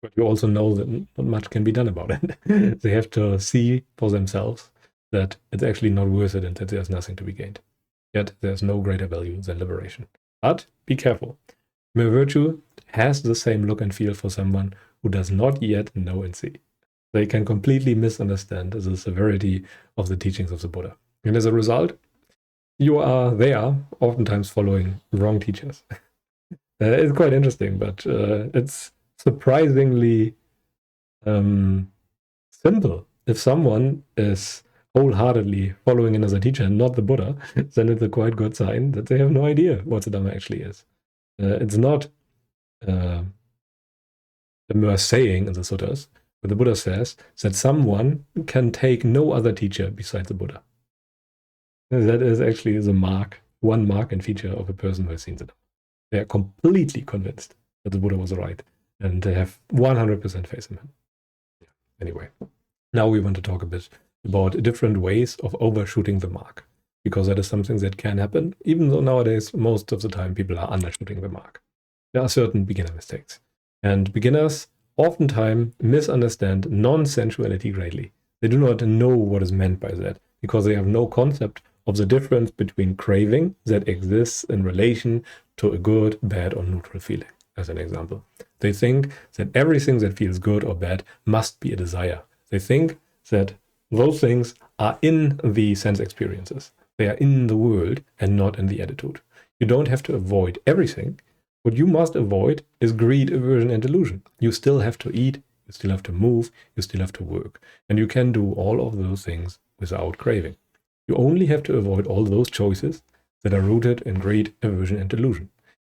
But you also know that not much can be done about it. They have to see for themselves that it's actually not worth it and that there's nothing to be gained. Yet there's no greater value than liberation. But be careful. Mere virtue has the same look and feel for someone who does not yet know and see. They can completely misunderstand the severity of the teachings of the Buddha. And as a result, they are oftentimes following wrong teachers. It's quite interesting, but it's surprisingly simple. If someone is wholeheartedly following another teacher and not the Buddha, then it's a quite good sign that they have no idea what the Dhamma actually is. It's not a mere saying in the suttas, but the Buddha says that someone can take no other teacher besides the Buddha. That is actually the mark, one mark and feature of a person who has seen the Dhamma. They are completely convinced that the Buddha was right, and they have 100% faith in him. Anyway, now we want to talk a bit about different ways of overshooting the mark, because that is something that can happen, even though nowadays, most of the time, people are undershooting the mark. There are certain beginner mistakes, and beginners oftentimes misunderstand non-sensuality greatly. They do not know what is meant by that, because they have no concept of the difference between craving that exists in relation to a good, bad, or neutral feeling, as an example. They think that everything that feels good or bad must be a desire. They think that those things are in the sense experiences. They are in the world and not in the attitude. You don't have to avoid everything. What you must avoid is greed, aversion, and delusion. You still have to eat, you still have to move, you still have to work. And you can do all of those things without craving. You only have to avoid all those choices that are rooted in greed, aversion, and delusion.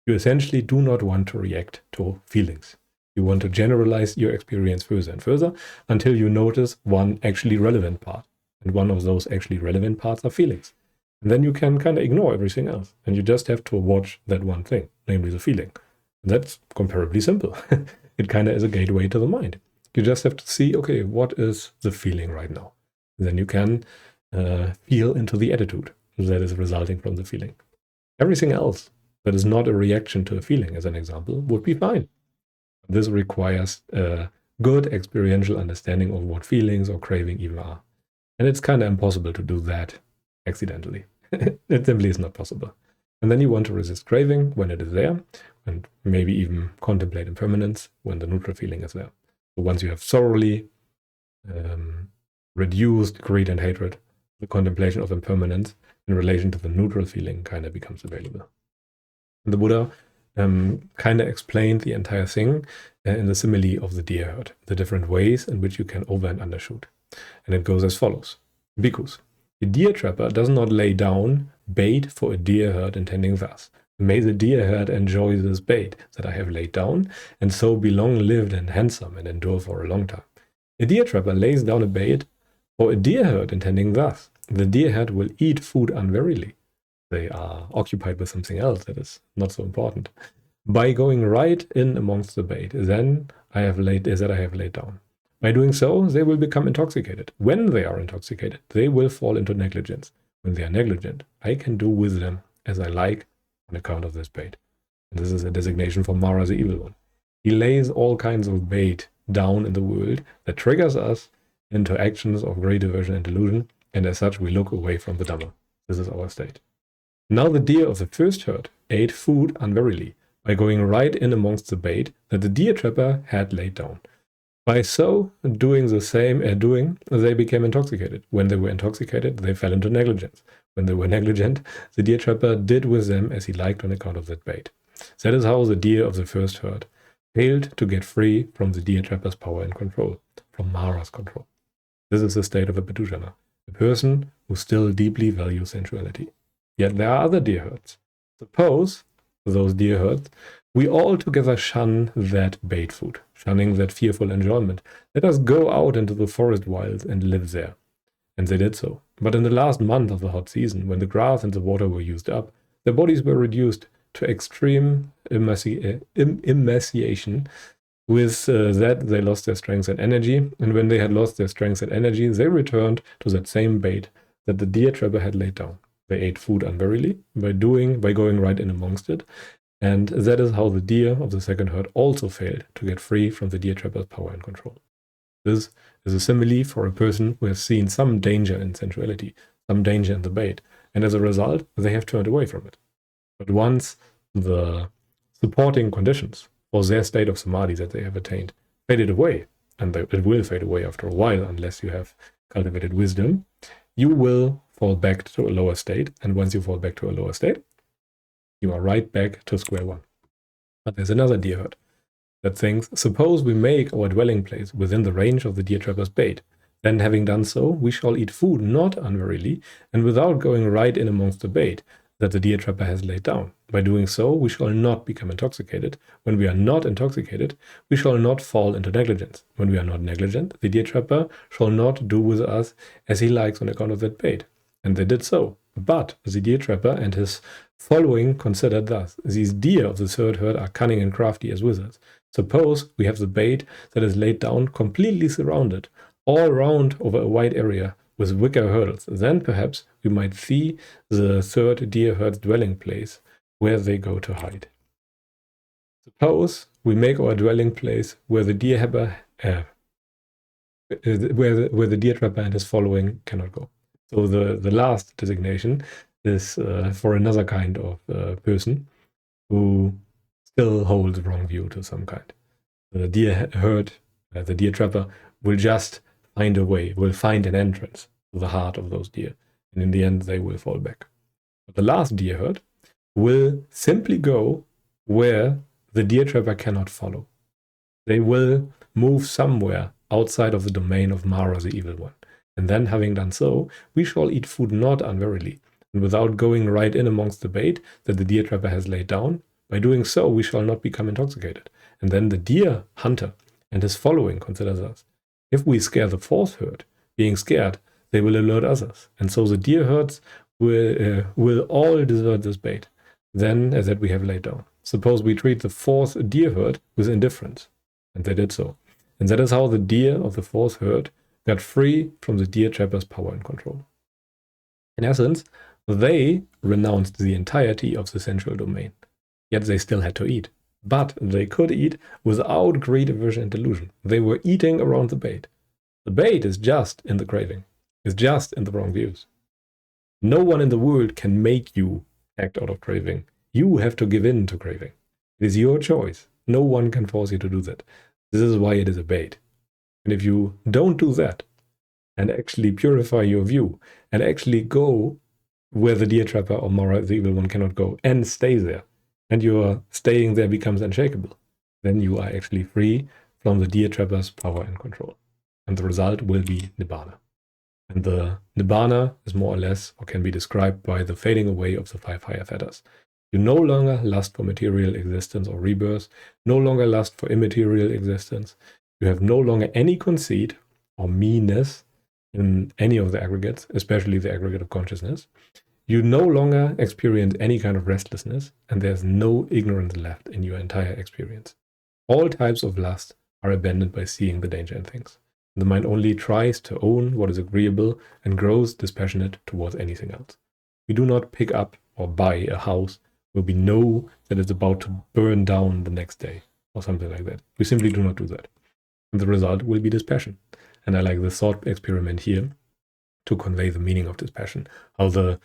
You essentially do not want to react to feelings. You want to generalize your experience further and further until you notice one actually relevant part. And one of those actually relevant parts are feelings. And then you can kind of ignore everything else. And you just have to watch that one thing, namely the feeling. And that's comparably simple. It kind of is a gateway to the mind. You just have to see, okay, what is the feeling right now? And then you can feel into the attitude that is resulting from the feeling. Everything else that is not a reaction to a feeling, as an example, would be fine. This requires a good experiential understanding of what feelings or craving even are. And it's kind of impossible to do that accidentally. It simply is not possible. And then you want to resist craving when it is there, and maybe even contemplate impermanence when the neutral feeling is there. So once you have thoroughly reduced greed and hatred, the contemplation of impermanence in relation to the neutral feeling kind of becomes available. And the Buddha kind of explained the entire thing in the simile of the deer herd, the different ways in which you can over and undershoot. And it goes as follows. Bhikkhus, a deer trapper does not lay down bait for a deer herd intending thus, may the deer herd enjoy this bait that I have laid down, and so be long-lived and handsome and endure for a long time. A deer trapper lays down a bait for a deer herd intending thus, the deer herd will eat food unwarily. They are occupied with something else that is not so important. By going right in amongst the bait, then I have laid down. By doing so, they will become intoxicated. When they are intoxicated, they will fall into negligence. When they are negligent, I can do with them as I like on account of this bait. And this is a designation for Mara, the evil one. He lays all kinds of bait down in the world that triggers us into actions of greed, aversion, and delusion, and as such we look away from the Dhamma. This is our state. Now the deer of the first herd ate food unwarily, by going right in amongst the bait that the deer trapper had laid down. By so doing, they became intoxicated. When they were intoxicated, they fell into negligence. When they were negligent, the deer trapper did with them as he liked on account of that bait. That is how the deer of the first herd failed to get free from the deer trapper's power and control, from Mara's control. This is the state of a Pitushana, a person who still deeply values sensuality. Yet there are other deer herds. Suppose those deer herds, we all together shun that bait food, shunning that fearful enjoyment. Let us go out into the forest wilds and live there. And they did so. But in the last month of the hot season, when the grass and the water were used up, their bodies were reduced to extreme emaciation. With that, they lost their strength and energy. And when they had lost their strength and energy, they returned to that same bait that the deer trapper had laid down. They ate food unwarily by going right in amongst it. And that is how the deer of the second herd also failed to get free from the deer trapper's power and control. This is a simile for a person who has seen some danger in sensuality, some danger in the bait, and as a result, they have turned away from it. But once the supporting conditions for their state of samadhi that they have attained faded away, and it will fade away after a while unless you have cultivated wisdom, you will fall back to a lower state, and once you fall back to a lower state, you are right back to square one. But there's another deer herd that thinks, suppose we make our dwelling place within the range of the deer trapper's bait, then having done so, we shall eat food not unwarily, and without going right in amongst the bait that the deer trapper has laid down. By doing so, we shall not become intoxicated. When we are not intoxicated, we shall not fall into negligence. When we are not negligent, the deer trapper shall not do with us as he likes on account of that bait. And they did so. But the deer trapper and his following considered thus: these deer of the third herd are cunning and crafty as wizards. Suppose we have the bait that is laid down completely surrounded, all round over a wide area, with wicker hurdles. Then perhaps we might see the third deer herd's dwelling place, where they go to hide. Suppose we make our dwelling place where the deer where the deer trapper and his following cannot go. So the last designation is for another kind of person who still holds a wrong view to some kind. The deer herd, the deer trapper, will just find a way, will find an entrance to the heart of those deer, and in the end they will fall back. But the last deer herd will simply go where the deer trapper cannot follow. They will move somewhere outside of the domain of Mara, the evil one. And then, having done so, we shall eat food not unwarily, and without going right in amongst the bait that the deer trapper has laid down. By doing so, we shall not become intoxicated. And then the deer hunter and his following considers us. If we scare the fourth herd, being scared, they will alert others. And so the deer herds will all desert this bait, then that we have laid down. Suppose we treat the fourth deer herd with indifference. And they did so. And that is how the deer of the fourth herd got free from the deer trapper's power and control. In essence, they renounced the entirety of the sensual domain. Yet they still had to eat. But they could eat without greed, aversion, and delusion. They were eating around the bait. The bait is just in the craving, is just in the wrong views. No one in the world can make you act out of craving. You have to give in to craving. It is your choice. No one can force you to do that. This is why it is a bait. And if you don't do that, and actually purify your view, and actually go where the deer trapper or Mara, the evil one, cannot go, and stay there, and your staying there becomes unshakable, then you are actually free from the deer trapper's power and control. And the result will be Nibbana. And the Nibbana is more or less, or can be described by the fading away of the 5 higher fetters. You no longer lust for material existence or rebirth, no longer lust for immaterial existence. You have no longer any conceit or meanness in any of the aggregates, especially the aggregate of consciousness. You no longer experience any kind of restlessness, and there's no ignorance left in your entire experience. All types of lust are abandoned by seeing the danger in things. The mind only tries to own what is agreeable and grows dispassionate towards anything else. We do not pick up or buy a house where we know that it's about to burn down the next day or something like that. We simply do not do that. And the result will be dispassion. And I like the thought experiment here to convey the meaning of dispassion, how the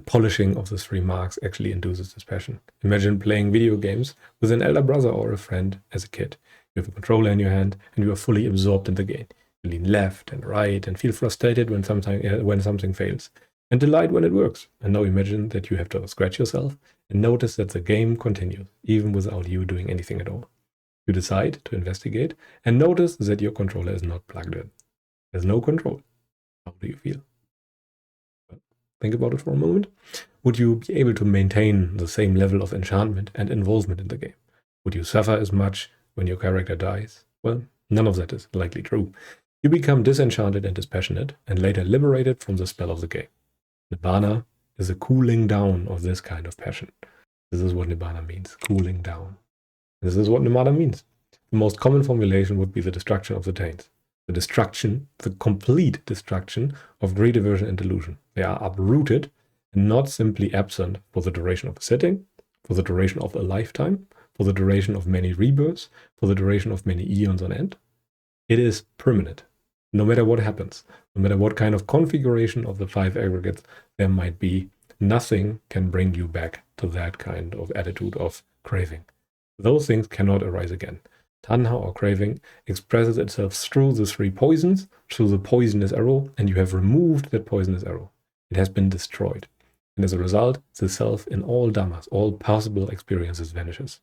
polishing of the 3 marks actually induces dispassion. Imagine playing video games with an elder brother or a friend as a kid. You have a controller in your hand and you are fully absorbed in the game. You lean left and right and feel frustrated when something fails, and delight when it works. And now imagine that you have to scratch yourself and notice that the game continues, even without you doing anything at all. You decide to investigate and notice that your controller is not plugged in. There's no control. How do you feel? Think about it for a moment. Would you be able to maintain the same level of enchantment and involvement in the game? Would you suffer as much when your character dies? Well, none of that is likely true. You become disenchanted and dispassionate, and later liberated from the spell of the game. Nibbana is a cooling down of this kind of passion. This is what Nibbana means, cooling down. This is what Nibbana means. The most common formulation would be the destruction of the taints. The destruction, the complete destruction of greed, aversion, and delusion. They are uprooted, not simply absent for the duration of a sitting, for the duration of a lifetime, for the duration of many rebirths, for the duration of many eons on end. It is permanent. No matter what happens, no matter what kind of configuration of the 5 aggregates there might be, nothing can bring you back to that kind of attitude of craving. Those things cannot arise again. Tanha, or craving, expresses itself through the 3 poisons, through the poisonous arrow, and you have removed that poisonous arrow. It has been destroyed. And as a result, the self in all dhammas, all possible experiences, vanishes.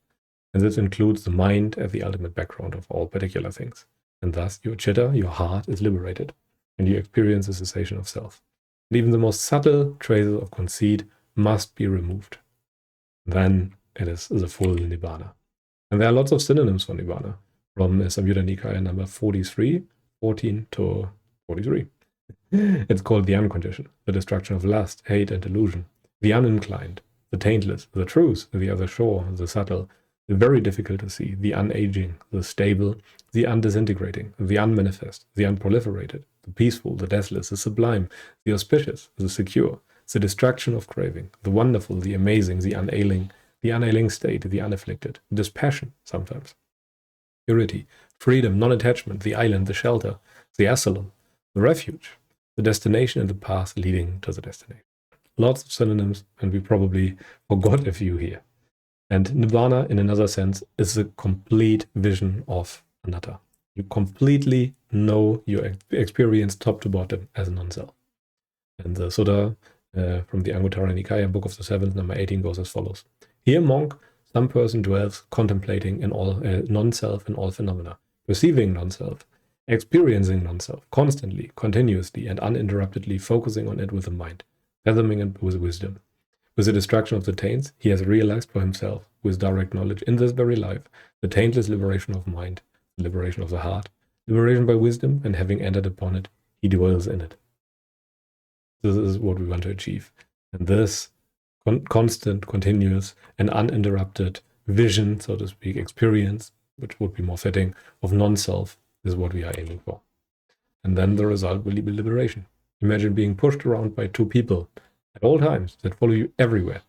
And this includes the mind as the ultimate background of all particular things. And thus your chitta, your heart, is liberated, and you experience the cessation of self. And even the most subtle traces of conceit must be removed. Then it is the full Nibbana. And there are lots of synonyms for Nibbana, from Samyutta Nikaya number 43, 14 to 43. It's called the unconditioned, the destruction of lust, hate, and delusion, the uninclined, the taintless, the truth, the other shore, the subtle, the very difficult to see, the unaging, the stable, the undisintegrating, the unmanifest, the unproliferated, the peaceful, the deathless, the sublime, the auspicious, the secure, the destruction of craving, the wonderful, the amazing, the unailing state, the unafflicted, dispassion sometimes, purity, freedom, non-attachment, the island, the shelter, the asylum, the refuge, the destination, and the path leading to the destination. Lots of synonyms, and we probably forgot a few here. And Nibbana, in another sense, is the complete vision of anatta. You completely know your experience top to bottom as a non-self. And the Sutta from the Anguttara Nikaya, Book of the Seventh, number 18, goes as follows. Here, monk, some person dwells contemplating in all non-self in all phenomena, perceiving non-self, experiencing non-self, constantly, continuously, and uninterruptedly focusing on it with the mind, fathoming it with wisdom. With the destruction of the taints, he has realized for himself, with direct knowledge in this very life, the taintless liberation of mind, the liberation of the heart, liberation by wisdom, and having entered upon it, he dwells in it. This is what we want to achieve. And this constant, continuous, and uninterrupted vision, so to speak, experience, which would be more fitting, of non-self, is what we are aiming for. And then the result will be liberation. Imagine being pushed around by 2 people at all times that follow you everywhere,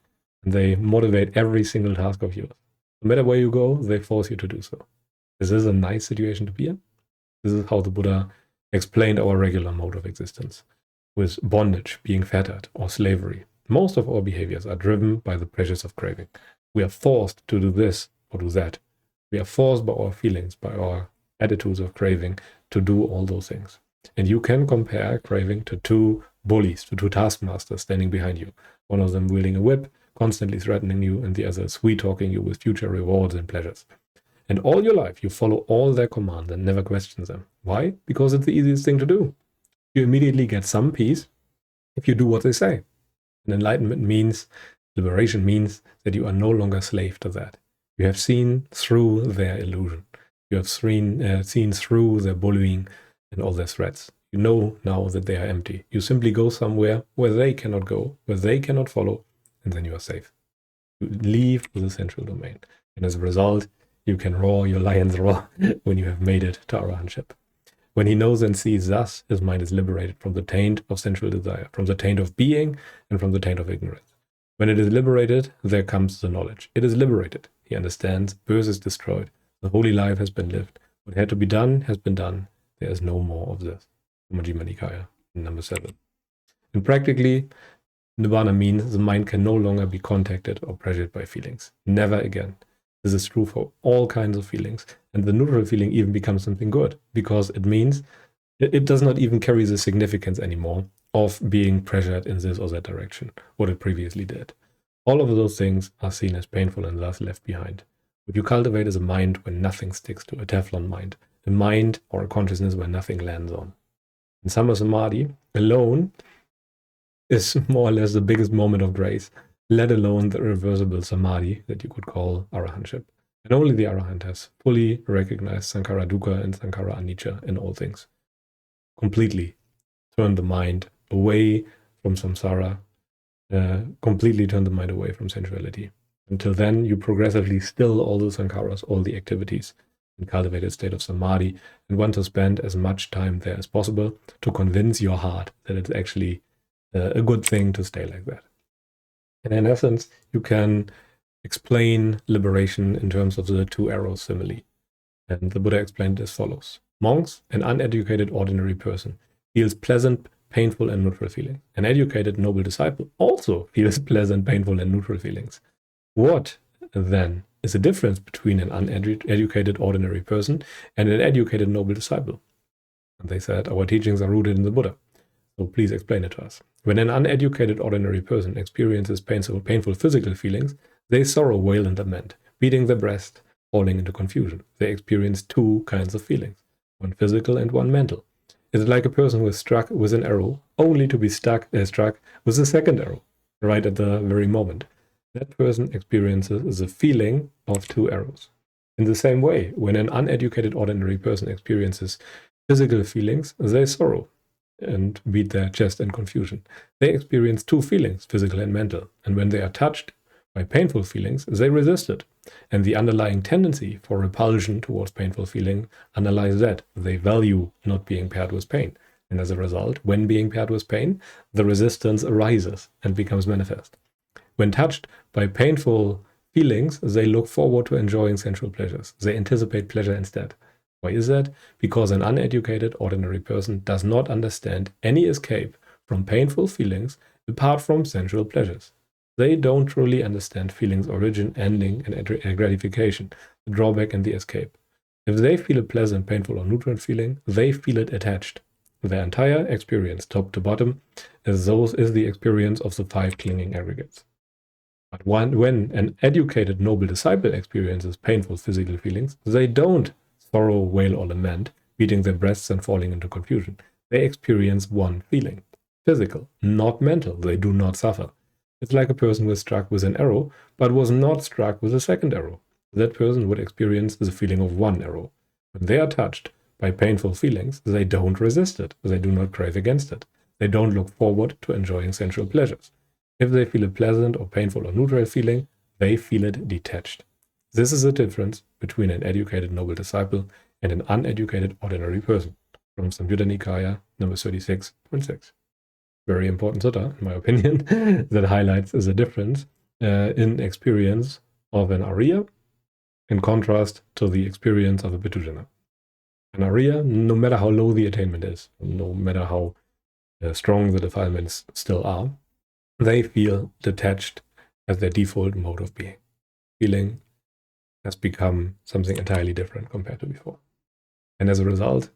and they motivate every single task of yours. No matter where you go, they force you to do so. Is this a nice situation to be in? This is how the Buddha explained our regular mode of existence, with bondage, being fettered, or slavery. Most of our behaviors are driven by the pressures of craving. We are forced to do this or do that. We are forced by our feelings, by our attitudes of craving, to do all those things. And you can compare craving to 2 bullies, to 2 taskmasters standing behind you. One of them wielding a whip, constantly threatening you, and the other sweet-talking you with future rewards and pleasures. And all your life, you follow all their commands and never question them. Why? Because it's the easiest thing to do. You immediately get some peace if you do what they say. And enlightenment means, liberation means, that you are no longer slave to that. You have seen through their illusion. You have seen through their bullying and all their threats. You know now that they are empty. You simply go somewhere where they cannot go, where they cannot follow, and then you are safe. You leave the sensual domain. And as a result, you can roar your lion's roar when you have made it to arahantship. When he knows and sees thus, his mind is liberated from the taint of sensual desire, from the taint of being, and from the taint of ignorance. When it is liberated, there comes the knowledge. It is liberated. He understands, birth is destroyed. The holy life has been lived. What had to be done has been done. There is no more of this. Majjhima Nikaya, number 7. And practically, Nibbana means the mind can no longer be contacted or pressured by feelings. Never again. This is true for all kinds of feelings. And the neutral feeling even becomes something good, because it means it does not even carry the significance anymore of being pressured in this or that direction, what it previously did. All of those things are seen as painful and thus left behind. What you cultivate is a mind where nothing sticks to, a Teflon mind, a mind or a consciousness where nothing lands on. And Samma Samadhi alone is more or less the biggest moment of grace, let alone the irreversible Samadhi that you could call arahantship. And only the arahant has fully recognized Sankhara Dukkha and Sankhara Anicca in all things. Completely turned the mind away from samsara, completely turned the mind away from sensuality. Until then, you progressively still all the sankharas, all the activities, and cultivate a state of samadhi, and want to spend as much time there as possible to convince your heart that it's actually a good thing to stay like that. And in essence, you can explain liberation in terms of the two arrows simile. And the Buddha explained it as follows. Monks, an uneducated ordinary person, feels pleasant, painful, and neutral feelings. An educated noble disciple also feels pleasant, painful, and neutral feelings. What, then, is the difference between an uneducated ordinary person and an educated noble disciple? And they said, our teachings are rooted in the Buddha. So please explain it to us. When an uneducated ordinary person experiences painful physical feelings, they sorrow, wail, and lament, beating their breast, falling into confusion. They experience two kinds of feelings, one physical and one mental. It is like a person who is struck with an arrow, only to be struck with a second arrow, right at the very moment. That person experiences the feeling of two arrows. In the same way, when an uneducated ordinary person experiences physical feelings, they sorrow and beat their chest in confusion. They experience two feelings, physical and mental, and when they are touched by painful feelings, they resist it. And the underlying tendency for repulsion towards painful feeling underlies that. They value not being paired with pain. And as a result, when being paired with pain, the resistance arises and becomes manifest. When touched by painful feelings, they look forward to enjoying sensual pleasures. They anticipate pleasure instead. Why is that? Because an uneducated, ordinary person does not understand any escape from painful feelings apart from sensual pleasures. They don't truly understand feelings' origin, ending, and gratification, the drawback and the escape. If they feel a pleasant, painful, or neutral feeling, they feel it attached. Their entire experience, top to bottom, is the experience of the five clinging aggregates. But when an educated, noble disciple experiences painful physical feelings, they don't sorrow, wail, or lament, beating their breasts and falling into confusion. They experience one feeling, physical, not mental. They do not suffer. It's like a person who is struck with an arrow, but was not struck with a second arrow. That person would experience the feeling of one arrow. When they are touched by painful feelings, they don't resist it. They do not crave against it. They don't look forward to enjoying sensual pleasures. If they feel a pleasant or painful or neutral feeling, they feel it detached. This is the difference between an educated noble disciple and an uneducated ordinary person. From Samyutta Nikaya, number 36.6. Very important sutta, in my opinion, that highlights the difference in experience of an Arya in contrast to the experience of a Bhikkhu. An Arya, no matter how low the attainment is, no matter how strong the defilements still are, they feel detached as their default mode of being. Feeling has become something entirely different compared to before. And as a result,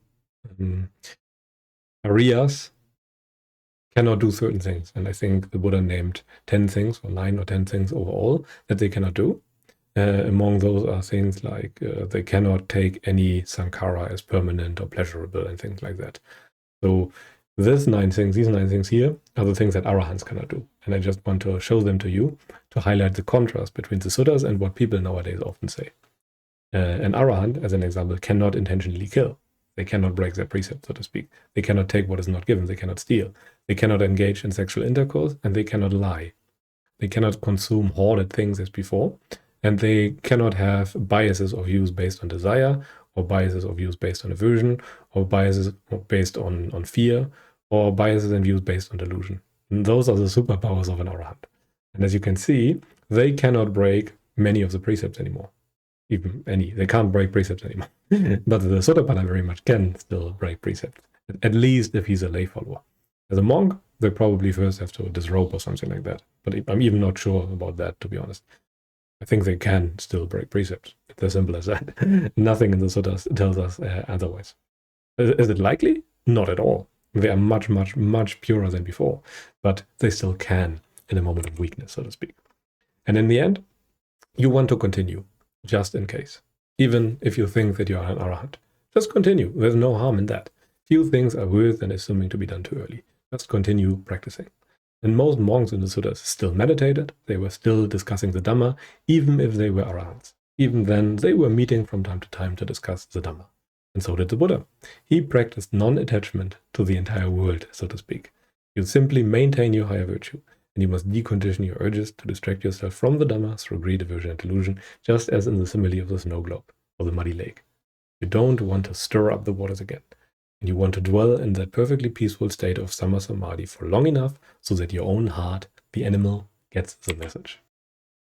Aryas cannot do certain things. And I think the Buddha named 10 things, or 9 or 10 things overall, that they cannot do. Among those are things like they cannot take any sankhara as permanent or pleasurable and things like that. So these 9 things here are the things that arahants cannot do. And I just want to show them to you to highlight the contrast between the suttas and what people nowadays often say. An arahant, as an example, cannot intentionally kill. They cannot break their precept, so to speak. They cannot take what is not given. They cannot steal. They cannot engage in sexual intercourse, and they cannot lie. They cannot consume hoarded things as before, and they cannot have biases of views based on desire, or biases of views based on aversion, or biases based on fear, or biases and views based on delusion. And those are the superpowers of an arahant. And as you can see, they cannot break many of the precepts anymore. Even any. They can't break precepts anymore. But the Sotapanna very much can still break precepts, at least if he's a lay follower. As a monk, they probably first have to disrobe or something like that. But I'm even not sure about that, to be honest. I think they can still break precepts. It's as simple as that. Nothing in the Suttas tells us otherwise. Is it likely? Not at all. They are much, much, much purer than before. But they still can in a moment of weakness, so to speak. And in the end, you want to continue, just in case. Even if you think that you are an arahant. Just continue. There's no harm in that. Few things are worth and assuming to be done too early. Just continue practicing. And most monks in the suttas still meditated. They were still discussing the Dhamma, even if they were arahants. Even then, they were meeting from time to time to discuss the Dhamma. And so did the Buddha. He practiced non-attachment to the entire world, so to speak. You simply maintain your higher virtue, and you must decondition your urges to distract yourself from the Dhamma through greed, aversion, and delusion, just as in the simile of the snow globe or the muddy lake. You don't want to stir up the waters again, and you want to dwell in that perfectly peaceful state of Samma Samadhi for long enough so that your own heart, the animal, gets the message.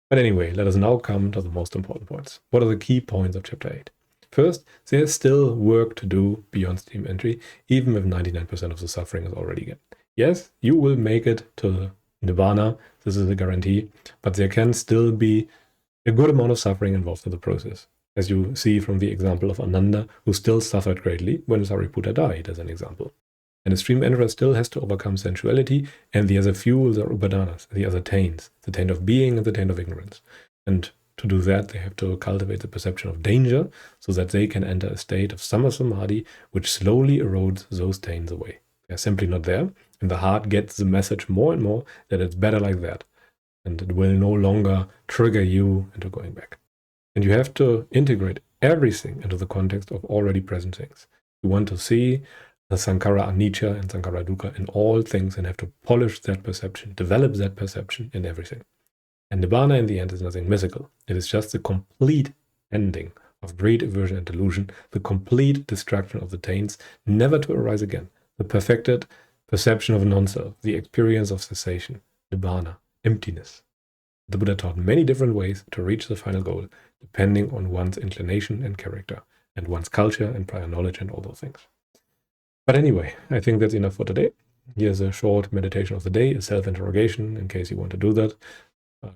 But anyway, let us now come to the most important points. What are the key points of chapter 8? First, there's still work to do beyond stream entry, even if 99% of the suffering is already gone. Yes, you will make it to Nibbana, this is a guarantee, but there can still be a good amount of suffering involved in the process. As you see from the example of Ananda, who still suffered greatly when Sariputta died, as an example. And a stream enterer still has to overcome sensuality and the other fuels or upadanas, the other taints, the taint of being and the taint of ignorance. And to do that, they have to cultivate the perception of danger so that they can enter a state of sama samadhi, which slowly erodes those taints away. They're simply not there, and the heart gets the message more and more that it's better like that, and it will no longer trigger you into going back. And you have to integrate everything into the context of already present things. You want to see the sankhara anicca and sankhara dukkha in all things and have to polish that perception, develop that perception in everything. And Nibbana in the end is nothing mystical. It is just the complete ending of greed, aversion, and delusion, the complete destruction of the taints, never to arise again, the perfected perception of non-self, the experience of cessation, Nibbana, emptiness. The Buddha taught many different ways to reach the final goal, depending on one's inclination and character, and one's culture and prior knowledge and all those things. But anyway, I think that's enough for today. Here's a short meditation of the day, a self-interrogation, in case you want to do that.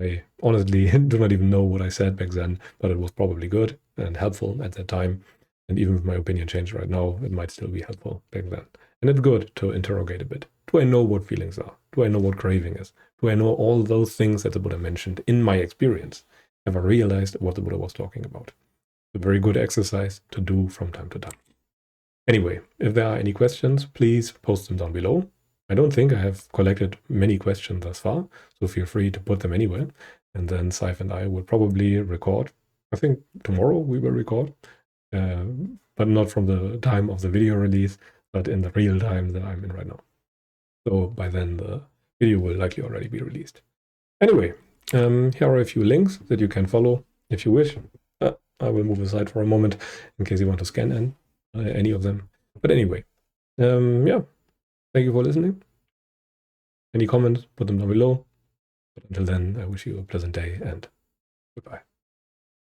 I honestly do not even know what I said back then, but it was probably good and helpful at that time. And even if my opinion changed right now, it might still be helpful back then. And it's good to interrogate a bit. Do I know what feelings are? Do I know what craving is? Do I know all those things that the Buddha mentioned in my experience? Have I realized what the Buddha was talking about? It's a very good exercise to do from time to time. Anyway, if there are any questions, please post them down below. I don't think I have collected many questions thus far, so feel free to put them anywhere. And then Saif and I will probably record. I think tomorrow we will record, but not from the time of the video release, but in the real time that I'm in right now. So by then the video will likely already be released. Anyway, here are a few links that you can follow if you wish. I will move aside for a moment in case you want to scan in any of them. But anyway, yeah, thank you for listening. Any comments, put them down below. But until then, I wish you a pleasant day and goodbye.